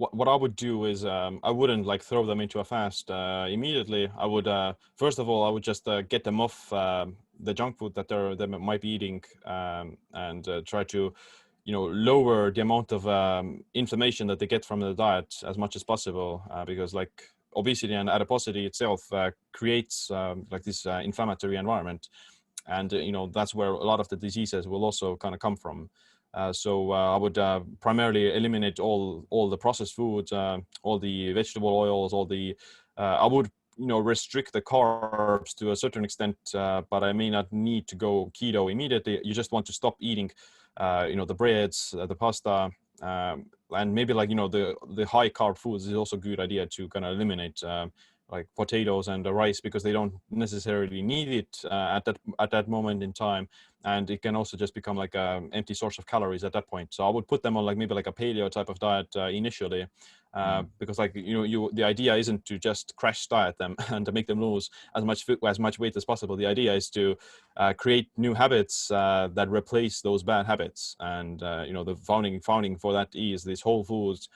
what I would do is I wouldn't like throw them into a fast immediately. I would first of all I would just get them off the junk food that they might be eating, and try to lower the amount of inflammation that they get from the diet as much as possible, because like obesity and adiposity itself creates like this inflammatory environment, and that's where a lot of the diseases will also kind of come from. So I would primarily eliminate all the processed foods, all the vegetable oils, all the I would restrict the carbs to a certain extent, but I may not need to go keto immediately. You just want to stop eating the breads, the pasta, and maybe like the high carb foods is also a good idea to kind of eliminate, like potatoes and the rice, because they don't necessarily need it at that moment in time, and it can also just become like an empty source of calories at that point. So I would put them on like maybe like a paleo type of diet initially, because like the idea isn't to just crash diet them and to make them lose as much weight as possible. The idea is to create new habits that replace those bad habits, and the founding for that is this whole foods,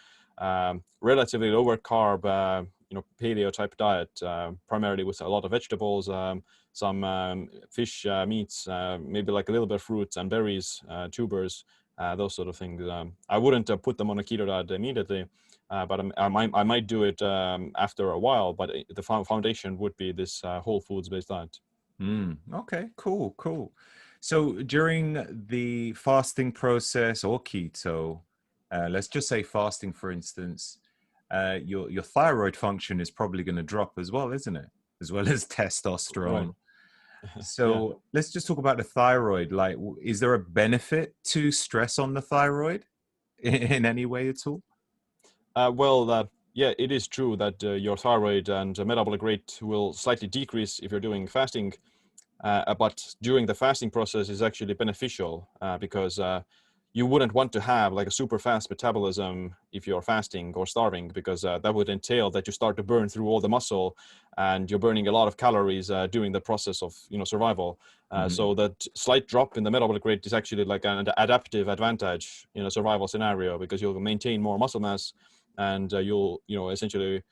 relatively lower carb, paleo type diet, primarily with a lot of vegetables, some fish, meats, maybe like a little bit of fruits and berries, tubers, those sort of things. I wouldn't put them on a keto diet immediately, but I might do it after a while. But the foundation would be this whole foods based diet. Okay, cool. So during the fasting process or keto, let's just say fasting, for instance, your thyroid function is probably going to drop as well, isn't it? As well as testosterone. Right. So Yeah. let's just talk about the thyroid. Like, is there a benefit to stress on the thyroid in any way at all? Yeah, it is true that your thyroid and metabolic rate will slightly decrease if you're doing fasting, but during the fasting process is actually beneficial, because you wouldn't want to have like a super fast metabolism if you're fasting or starving, because that would entail that you start to burn through all the muscle, and you're burning a lot of calories during the process of survival. So that slight drop in the metabolic rate is actually like an adaptive advantage in a survival scenario, because you'll maintain more muscle mass, and you'll essentially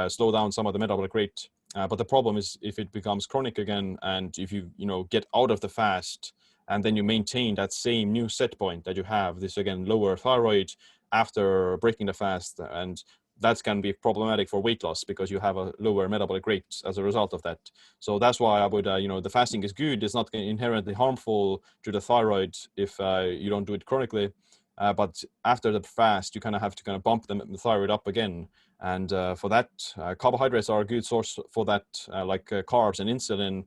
slow down some of the metabolic rate. But the problem is if it becomes chronic again, and if you get out of the fast and then you maintain that same new set point that you have, this again lower thyroid after breaking the fast, and that's can be problematic for weight loss because you have a lower metabolic rate as a result of that. So that's why I would the fasting is good. It's not inherently harmful to the thyroid if you don't do it chronically, but after the fast you kind of have to kind of bump the thyroid up again. And for that, carbohydrates are a good source for that, like carbs and insulin.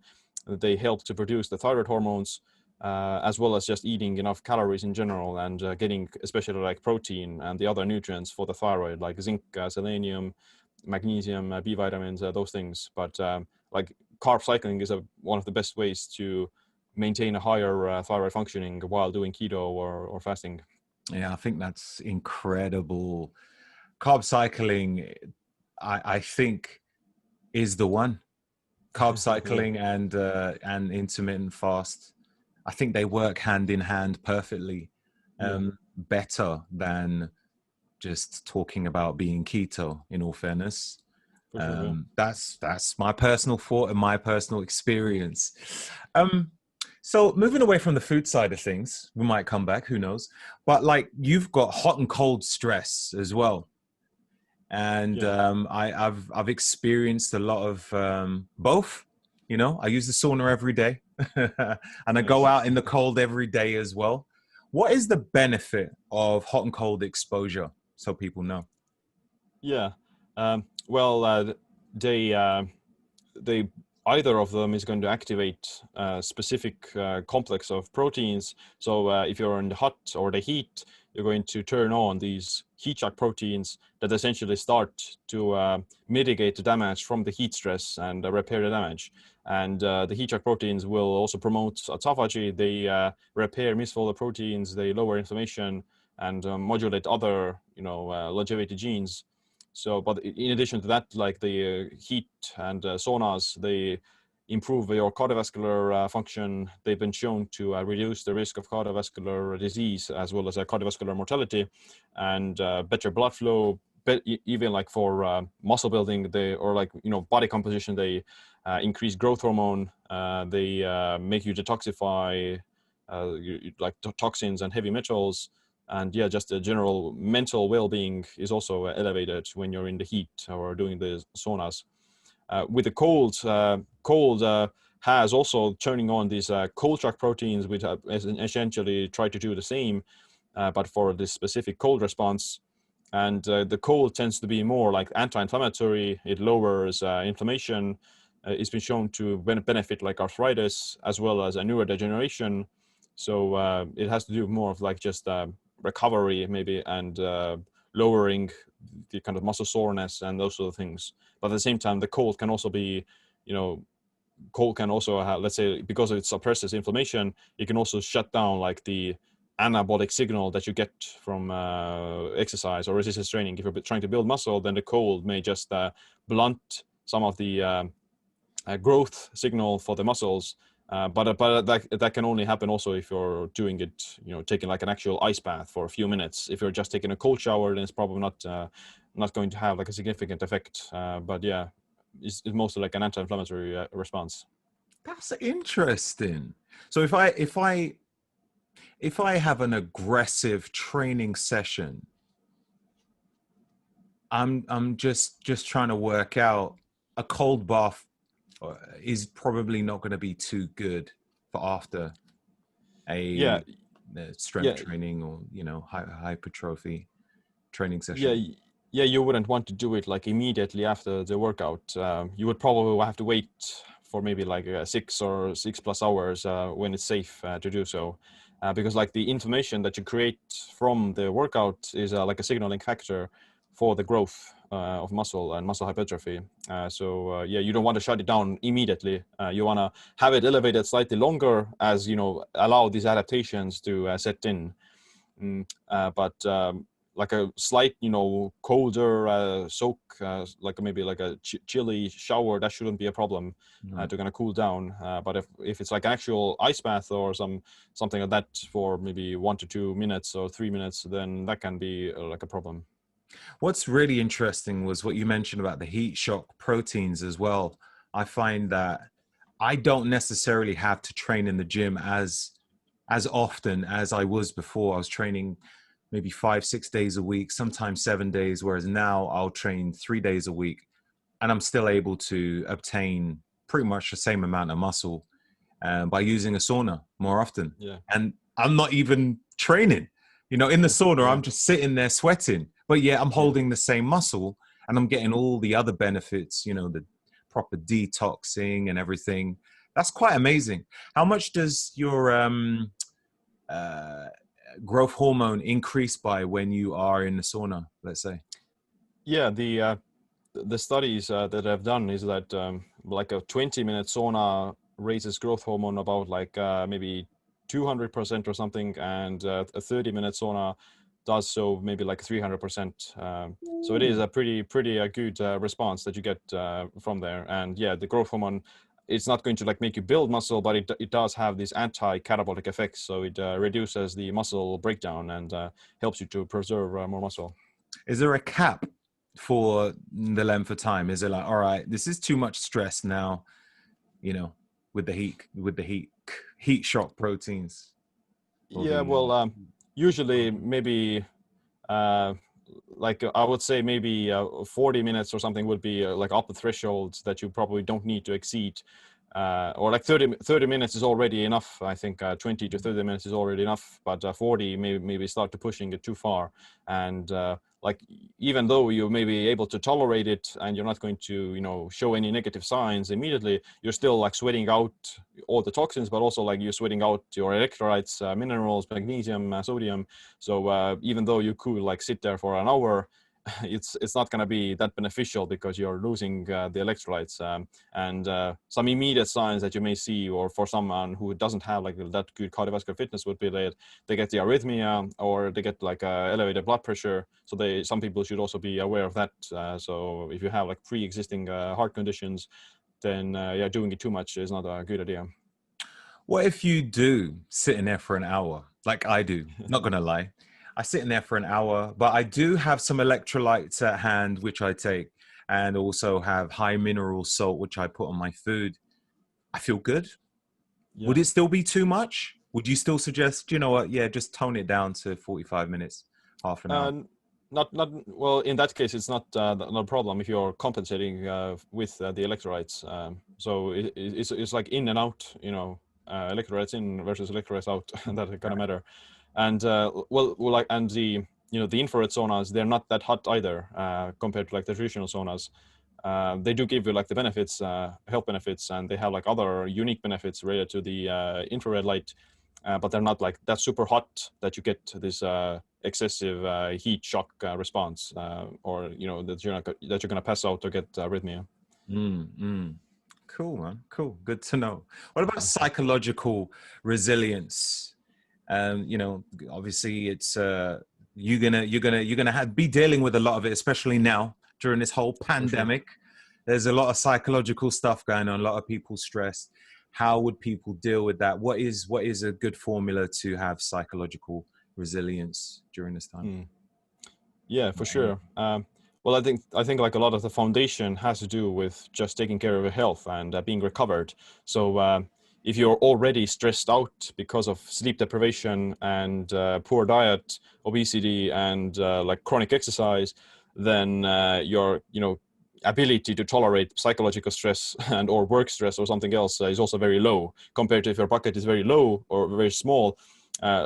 They help to produce the thyroid hormones, as well as just eating enough calories in general, and getting especially like protein and the other nutrients for the thyroid, like zinc, selenium, magnesium, B vitamins, those things. But like carb cycling is one of the best ways to maintain a higher thyroid functioning while doing keto or fasting. Yeah, I think that's incredible. Carb cycling, I think, is the one. Carb Yeah. cycling and intermittent fast, I think they work hand in hand perfectly, Yeah, better than just talking about being keto, in all fairness. for sure. Yeah. That's my personal thought and my personal experience. Um, so moving away from the food side of things, we might come back, who knows? But like you've got hot and cold stress as well. And Yeah. I've experienced a lot of both. I use the sauna every day, and I go Nice. out in the cold every day as well. What is the benefit of hot and cold exposure, so people know? Yeah. Well, they either of them is going to activate a specific complex of proteins. So if you're in the hot or the heat, you're going to turn on these heat shock proteins that essentially start to mitigate the damage from the heat stress and repair the damage. And the heat shock proteins will also promote autophagy. They repair misfolded proteins. They lower inflammation and modulate other, longevity genes. So, but in addition to that, like the heat and saunas, they improve your cardiovascular function. They've been shown to reduce the risk of cardiovascular disease as well as cardiovascular mortality, and better blood flow, even like for muscle building, or like, you know, body composition, they increase growth hormone. They make you detoxify like toxins and heavy metals. And yeah, just the general mental well-being is also elevated when you're in the heat or doing the saunas. With the cold has also turning on these cold shock proteins, which essentially try to do the same, but for this specific cold response. And the cold tends to be more like anti-inflammatory. It lowers inflammation. It's been shown to benefit like arthritis as well as a neurodegeneration. So it has to do more of like just recovery maybe, and lowering the kind of muscle soreness and those sort of things. But at the same time, the cold can also be, you know, cold can also have, let's say, because it suppresses inflammation, it can also shut down like the anabolic signal that you get from exercise or resistance training. If you're trying to build muscle, then the cold may just blunt some of the growth signal for the muscles. But that can only happen also if you're doing it, you know, taking like an actual ice bath for a few minutes. If you're just taking a cold shower, then it's probably not going to have like a significant effect. But yeah, it's mostly like an anti-inflammatory response. That's interesting. So if I have an aggressive training session, I'm just trying to work out, a cold bath is probably not going to be too good for after Yeah, strength training or, you know, hypertrophy training session. yeah, you wouldn't want to do it like immediately after the workout. You would probably have to wait for maybe like 6+ hours when it's safe to do so, because like the inflammation that you create from the workout is like a signaling factor for the growth of muscle and muscle hypertrophy. Yeah, you don't want to shut it down immediately. You want to have it elevated slightly longer, as you know, allow these adaptations to set in. But like a slight, you know, colder soak, like maybe like a chilly shower, that shouldn't be a problem to kind of cool down. But if it's like actual ice bath or something like that for maybe 1 to 2 minutes or 3 minutes, then that can be like a problem. What's really interesting was what you mentioned about the heat shock proteins as well. I find that I don't necessarily have to train in the gym as often as I was before. I was training maybe 5-6 days a week, sometimes 7 days, whereas now I'll train 3 days a week, and I'm still able to obtain pretty much the same amount of muscle by using a sauna more often. Yeah. And I'm not even training, you know, in the sauna. I'm just sitting there sweating, but yeah, I'm holding the same muscle and I'm getting all the other benefits, you know, the proper detoxing and everything. That's quite amazing. How much does your growth hormone increase by when you are in the sauna, let's say? Yeah, the studies that I've done is that like a 20-minute sauna raises growth hormone about like maybe 200% or something, and a 30-minute sauna does so maybe like 300%. So it is a pretty good response that you get from there. And yeah, the growth hormone, it's not going to like make you build muscle, but it does have these anti-catabolic effects. So it reduces the muscle breakdown and helps you to preserve more muscle. Is there a cap for the length of time? Is it like, all right, this is too much stress now, you know, with the heat shock proteins? Yeah, well, usually maybe like I would say maybe 40 minutes or something would be like upper thresholds that you probably don't need to exceed. Or like 30 minutes is already enough. I think 20 to 30 minutes is already enough, but 40 maybe start to pushing it too far. And like even though you may be able to tolerate it and you're not going to, you know, show any negative signs immediately, you're still like sweating out all the toxins, but also like you're sweating out your electrolytes, minerals, magnesium, sodium. So even though you could like sit there for an hour, it's not going to be that beneficial because you're losing the electrolytes. And some immediate signs that you may see, or for someone who doesn't have like that good cardiovascular fitness, would be that they get the arrhythmia or they get like elevated blood pressure. So some people should also be aware of that. So if you have like pre-existing heart conditions, then yeah, doing it too much is not a good idea. What if you do sit in there for an hour, like I do? Not gonna lie, I sit in there for an hour, but I do have some electrolytes at hand, which I take, and also have high mineral salt, which I put on my food. I feel good. Yeah. Would it still be too much? Would you still suggest, you know what, yeah, just tone it down to 45 minutes, half an hour? Not well. In that case, it's not a problem if you're compensating with the electrolytes. So it's like in and out, electrolytes in versus electrolytes out. That kind of matter. And and the infrared saunas, they're not that hot either compared to like the traditional saunas. They do give you like the benefits, health benefits, and they have like other unique benefits related to the infrared light, but they're not like that super hot that you get this excessive heat shock response, or that you're gonna pass out or get arrhythmia. Cool, man. Cool. Good to know. What about psychological resilience? Obviously it's you're gonna be dealing with a lot of it, especially now during this whole pandemic. Sure. There's a lot of psychological stuff going on, a lot of people stressed. How would people deal with that? What is a good formula to have psychological resilience during this time? Yeah, for sure. Well, I think like a lot of the foundation has to do with just taking care of your health and being recovered. So if you're already stressed out because of sleep deprivation and poor diet, obesity, and like chronic exercise, then your ability to tolerate psychological stress and or work stress or something else is also very low compared to if your bucket is very low or very small.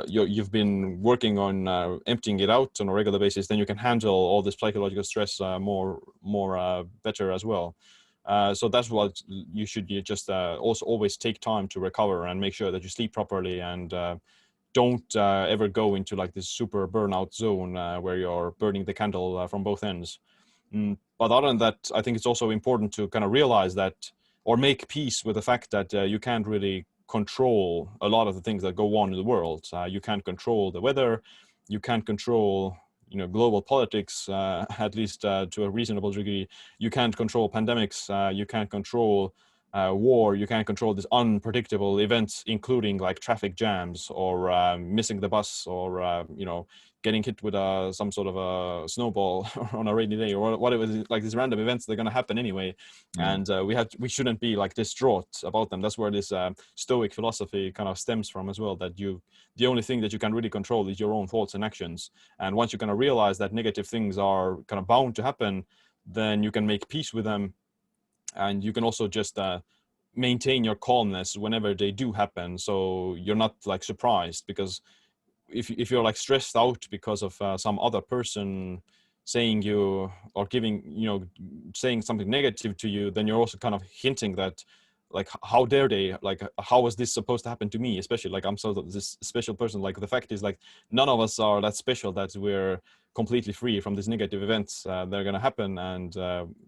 You've been working on emptying it out on a regular basis, then you can handle all this psychological stress more better as well. So that's what you should just also always take time to recover and make sure that you sleep properly, and don't ever go into like this super burnout zone where you're burning the candle from both ends. But other than that, I think it's also important to kind of realize that, or make peace with the fact that you can't really control a lot of the things that go on in the world. You can't control the weather. You can't control, global politics, at least to a reasonable degree. You can't control pandemics. You can't control war. You can't control these unpredictable events, including like traffic jams or missing the bus or, getting hit with some sort of a snowball on a rainy day or whatever. Like these random events, they're going to happen anyway. And we shouldn't be like distraught about them. That's where this Stoic philosophy kind of stems from as well, that the only thing that you can really control is your own thoughts and actions. And once you kind of realize that negative things are kind of bound to happen, then you can make peace with them. And you can also just maintain your calmness whenever they do happen. So you're not like surprised, because if you're like stressed out because of some other person saying you or saying something negative to you, then you're also kind of hinting that like, how dare they, like, how is this supposed to happen to me, especially like I'm this special person. Like the fact is, like, none of us are that special that we're completely free from these negative events that are going to happen, and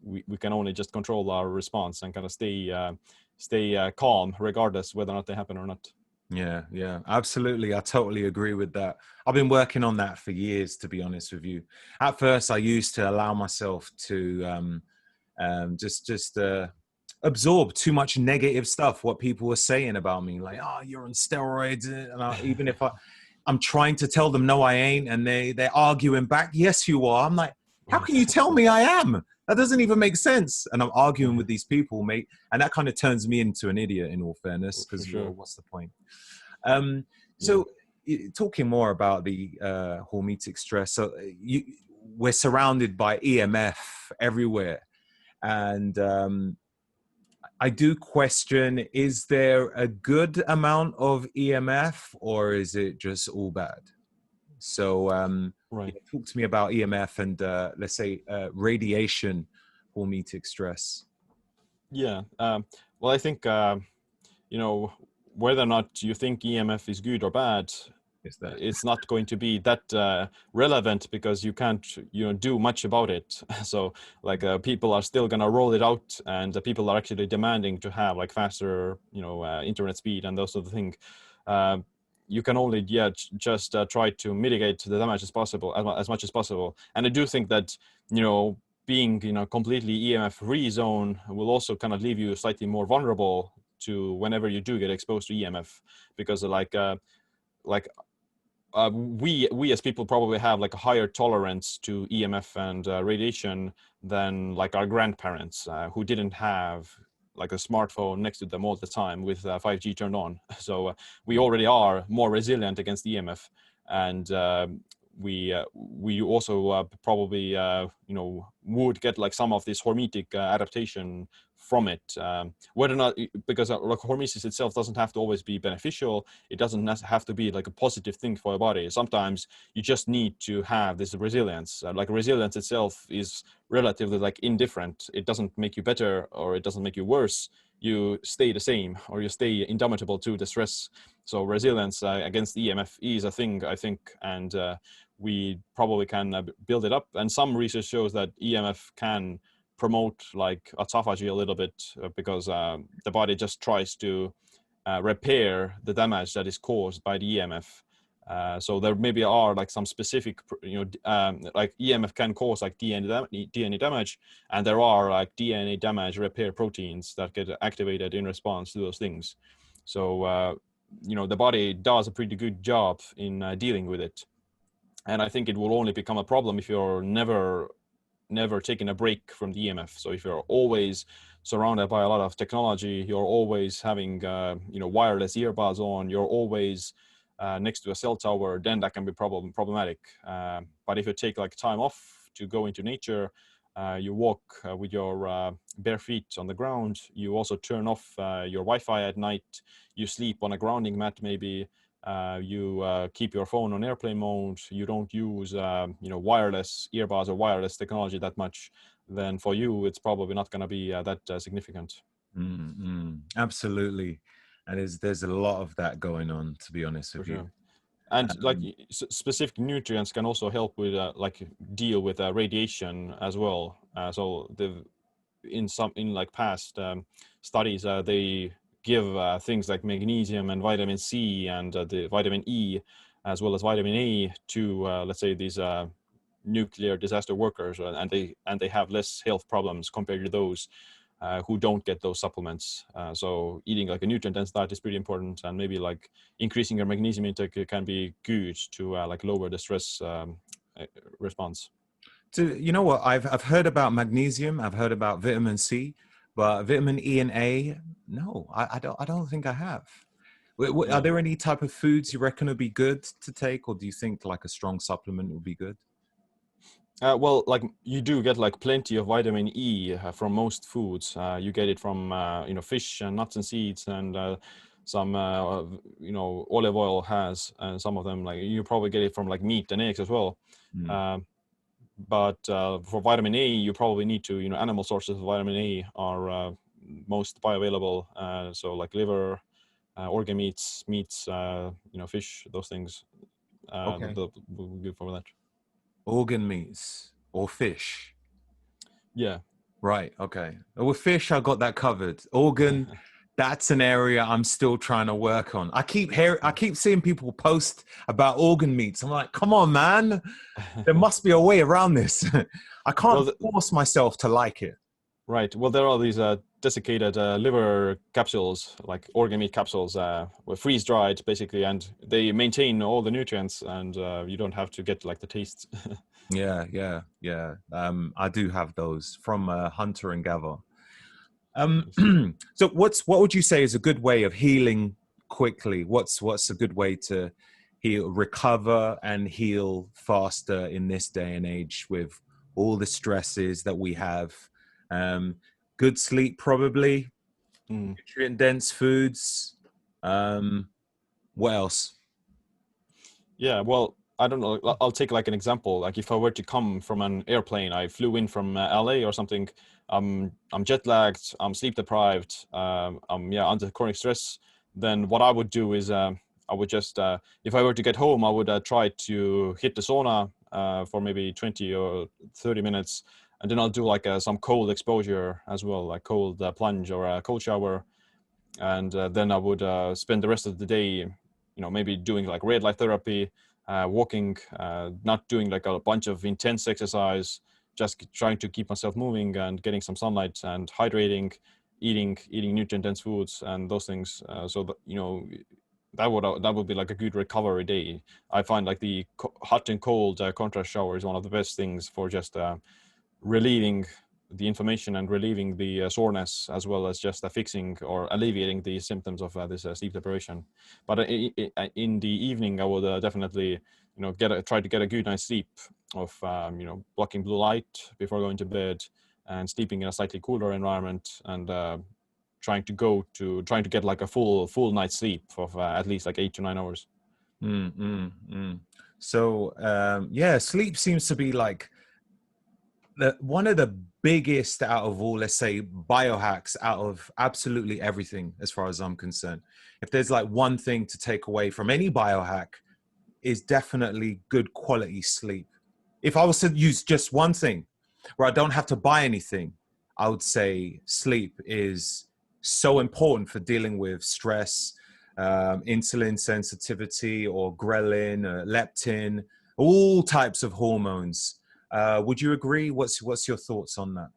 we can only just control our response and kind of stay calm regardless whether or not they happen or not. Yeah, absolutely. I totally agree with that. I've been working on that for years, to be honest with you. At first, I used to allow myself to just absorb too much negative stuff, what people were saying about me, like, oh, you're on steroids. And even if I'm trying to tell them, no, I ain't, and they're arguing back, yes, you are. I'm like, how can you tell me I am? That doesn't even make sense. And I'm arguing with these people, mate. And that kind of turns me into an idiot, in all fairness, because sure. What's the point? So talking more about the hormetic stress. So we're surrounded by EMF everywhere. And I do question, is there a good amount of EMF, or is it just all bad? So talk to me about EMF and let's say radiation hormetic stress. Yeah. Well, I think, whether or not you think EMF is good or bad, it's not going to be that relevant, because you can't do much about it. So like people are still gonna roll it out, and people are actually demanding to have like faster internet speed and those sort of things. You can only just try to mitigate the damage as possible, as much as possible. And I do think that being completely EMF free zone will also kind of leave you slightly more vulnerable to whenever you do get exposed to EMF, because like we as people probably have like a higher tolerance to EMF and radiation than like our grandparents who didn't have like a smartphone next to them all the time with 5G turned on. So we already are more resilient against EMF, and we also probably would get like some of this hormetic adaptation from it, whether or not, because like hormesis itself doesn't have to always be beneficial. It doesn't have to be like a positive thing for your body. Sometimes you just need to have this resilience. Like resilience itself is relatively like indifferent. It doesn't make you better or it doesn't make you worse. You stay the same, or you stay indomitable to the stress. So resilience against EMF is a thing, I think, and we probably can build it up. And some research shows that EMF can promote like autophagy a little bit because the body just tries to repair the damage that is caused by the EMF. So there maybe are like some specific, like EMF can cause like DNA damage, and there are like DNA damage repair proteins that get activated in response to those things. So, the body does a pretty good job in dealing with it. And I think it will only become a problem if you're never taking a break from the EMF. So if you're always surrounded by a lot of technology, you're always having wireless earbuds on, you're always next to a cell tower, then that can be problematic. But if you take like time off to go into nature, you walk with your bare feet on the ground, you also turn off your Wi-Fi at night, you sleep on a grounding mat maybe, you keep your phone on airplane mode, you don't use wireless earbuds or wireless technology that much, then for you it's probably not going to be that significant. Absolutely. And there's a lot of that going on, to be honest with you. And like specific nutrients can also help with like deal with radiation as well. So in like past studies, they give things like magnesium and vitamin C and the vitamin E, as well as vitamin A to let's say these nuclear disaster workers, and they have less health problems compared to those who don't get those supplements. So eating like a nutrient-dense diet is pretty important, and maybe like increasing your magnesium intake can be good to like lower the stress response. So you know what? I've heard about magnesium. I've heard about vitamin C, but vitamin E and A, no, I don't think I have. Are there any type of foods you reckon would be good to take, or do you think like a strong supplement would be good? Well, like you do get like plenty of vitamin E from most foods. You get it from fish and nuts and seeds, and some olive oil has, and some of them like you probably get it from like meat and eggs as well. But for vitamin A, you probably need to animal sources of vitamin A are most bioavailable. So like liver, organ meats, fish, those things. Okay. Will be good for that. Organ meats or fish? Yeah. Right. Okay. With fish, I got that covered. Organ, that's an area I'm still trying to work on. I keep seeing people post about organ meats. I'm like, come on, man. There must be a way around this. I can't force myself to like it. Right. Well, there are these desiccated liver capsules, like organ meat capsules, freeze dried basically, and they maintain all the nutrients, and you don't have to get like the taste. Yeah. I do have those from Hunter and Gather. So what would you say is a good way of healing quickly? What's a good way to recover and heal faster in this day and age with all the stresses that we have? Good sleep, probably. Nutrient dense foods. What else? Yeah, well, I don't know. I'll take like an example. Like if I were to come from an airplane, I flew in from LA or something. I'm jet lagged. I'm sleep deprived. I'm under chronic stress. Then what I would do is I would just if I were to get home, I would try to hit the sauna for maybe 20 or 30 minutes, and then I'll do like some cold exposure as well, like cold plunge or a cold shower, and then I would spend the rest of the day, maybe doing like red light therapy, walking, not doing like a bunch of intense exercise, just trying to keep myself moving and getting some sunlight and hydrating, eating nutrient dense foods and those things. So that, that would be like a good recovery day. I find like the hot and cold contrast shower is one of the best things for just relieving the inflammation and relieving the soreness, as well as just fixing or alleviating the symptoms of this sleep deprivation. But in the evening, I would definitely, try to get a good night's sleep of, blocking blue light before going to bed and sleeping in a slightly cooler environment, and trying to get like a full night's sleep of at least like 8 to 9 hours. So yeah, sleep seems to be like one of the biggest out of all, let's say, biohacks out of absolutely everything, as far as I'm concerned. If there's like one thing to take away from any biohack, is definitely good quality sleep. If I was to use just one thing where I don't have to buy anything, I would say sleep is so important for dealing with stress, insulin sensitivity, or ghrelin, leptin, all types of hormones. Would you agree? What's your thoughts on that?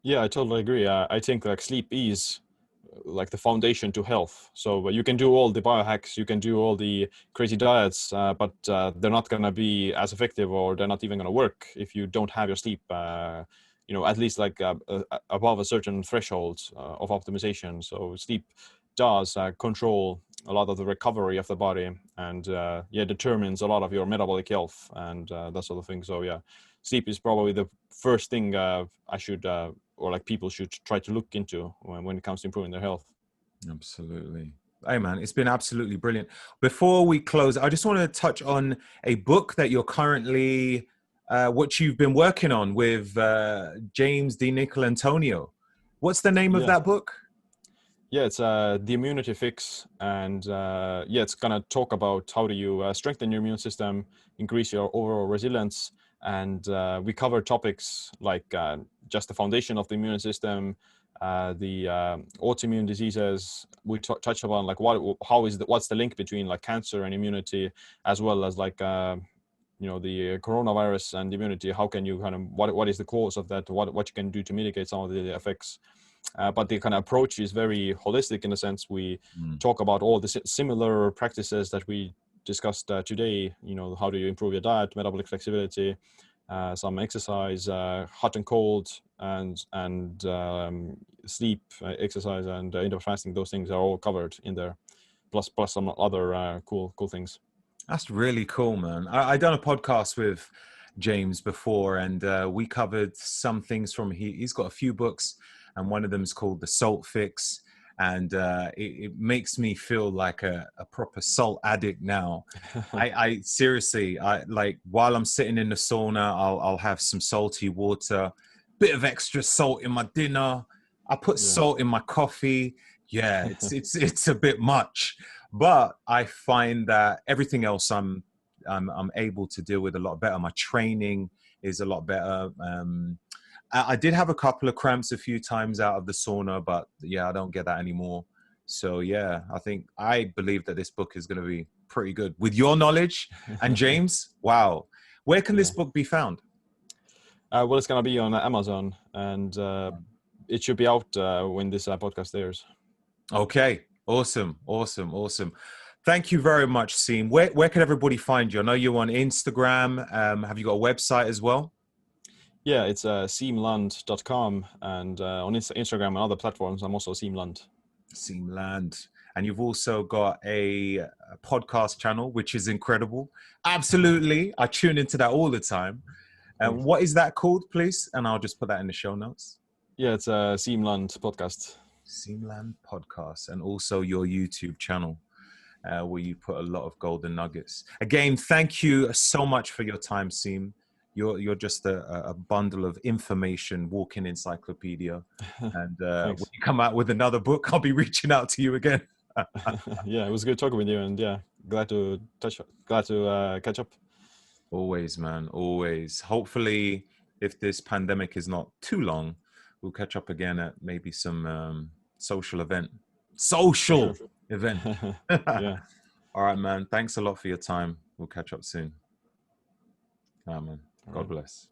Yeah, I totally agree. I think like sleep is like the foundation to health. So you can do all the biohacks, you can do all the crazy diets, but they're not going to be as effective, or they're not even going to work if you don't have your sleep, at least like above a certain threshold of optimization. So sleep does control a lot of the recovery of the body, and determines a lot of your metabolic health and that sort of thing. So yeah, sleep is probably the first thing I should or like people should try to look into when it comes to improving their health. Absolutely. Hey man, it's been absolutely brilliant. Before we close, I just want to touch on a book that you're currently, what you've been working on with James DiNicolantonio. What's the name of that book? Yeah, it's the immunity fix, and it's gonna talk about how do you strengthen your immune system, increase your overall resilience, and we cover topics like just the foundation of the immune system, the autoimmune diseases. We touch upon like what's the link between like cancer and immunity, as well as like the coronavirus and immunity. How can you kind of what is the cause of that? What you can do to mitigate some of the effects. But the kind of approach is very holistic in a sense. We talk about all the similar practices that we discussed today. How do you improve your diet, metabolic flexibility, some exercise, hot and cold, and sleep, exercise, and intermittent fasting. Those things are all covered in there, plus some other cool things. That's really cool, man. I done a podcast with James before, and we covered some things from he's got a few books, and one of them is called The Salt Fix. And it makes me feel like a proper salt addict now. I seriously, like while I'm sitting in the sauna, I'll have some salty water, bit of extra salt in my dinner. I put salt in my coffee. Yeah, it's a bit much, but I find that everything else I'm able to deal with a lot better. My training is a lot better. I did have a couple of cramps a few times out of the sauna, but yeah, I don't get that anymore. So yeah, I believe that this book is going to be pretty good with your knowledge. And James, wow, where can this book be found? Well, it's going to be on Amazon, and it should be out when this podcast airs. Okay, awesome. Thank you very much, Siim. Where can everybody find you? I know you're on Instagram. Have you got a website as well? Yeah, it's siimland.com, and on Instagram and other platforms, I'm also Siimland. Siimland. And you've also got a podcast channel, which is incredible. Absolutely. I tune into that all the time. And what is that called, please? And I'll just put that in the show notes. Yeah, it's a Siimland podcast. Siimland podcast, and also your YouTube channel, where you put a lot of golden nuggets. Again, thank you so much for your time, Siim. You're just a bundle of information, walking encyclopedia. And when you come out with another book, I'll be reaching out to you again. Yeah, it was good talking with you, and yeah, glad to catch up. Always, man, always. Hopefully, if this pandemic is not too long, we'll catch up again at maybe some social event. Yeah. All right, man. Thanks a lot for your time. We'll catch up soon. Man. God bless.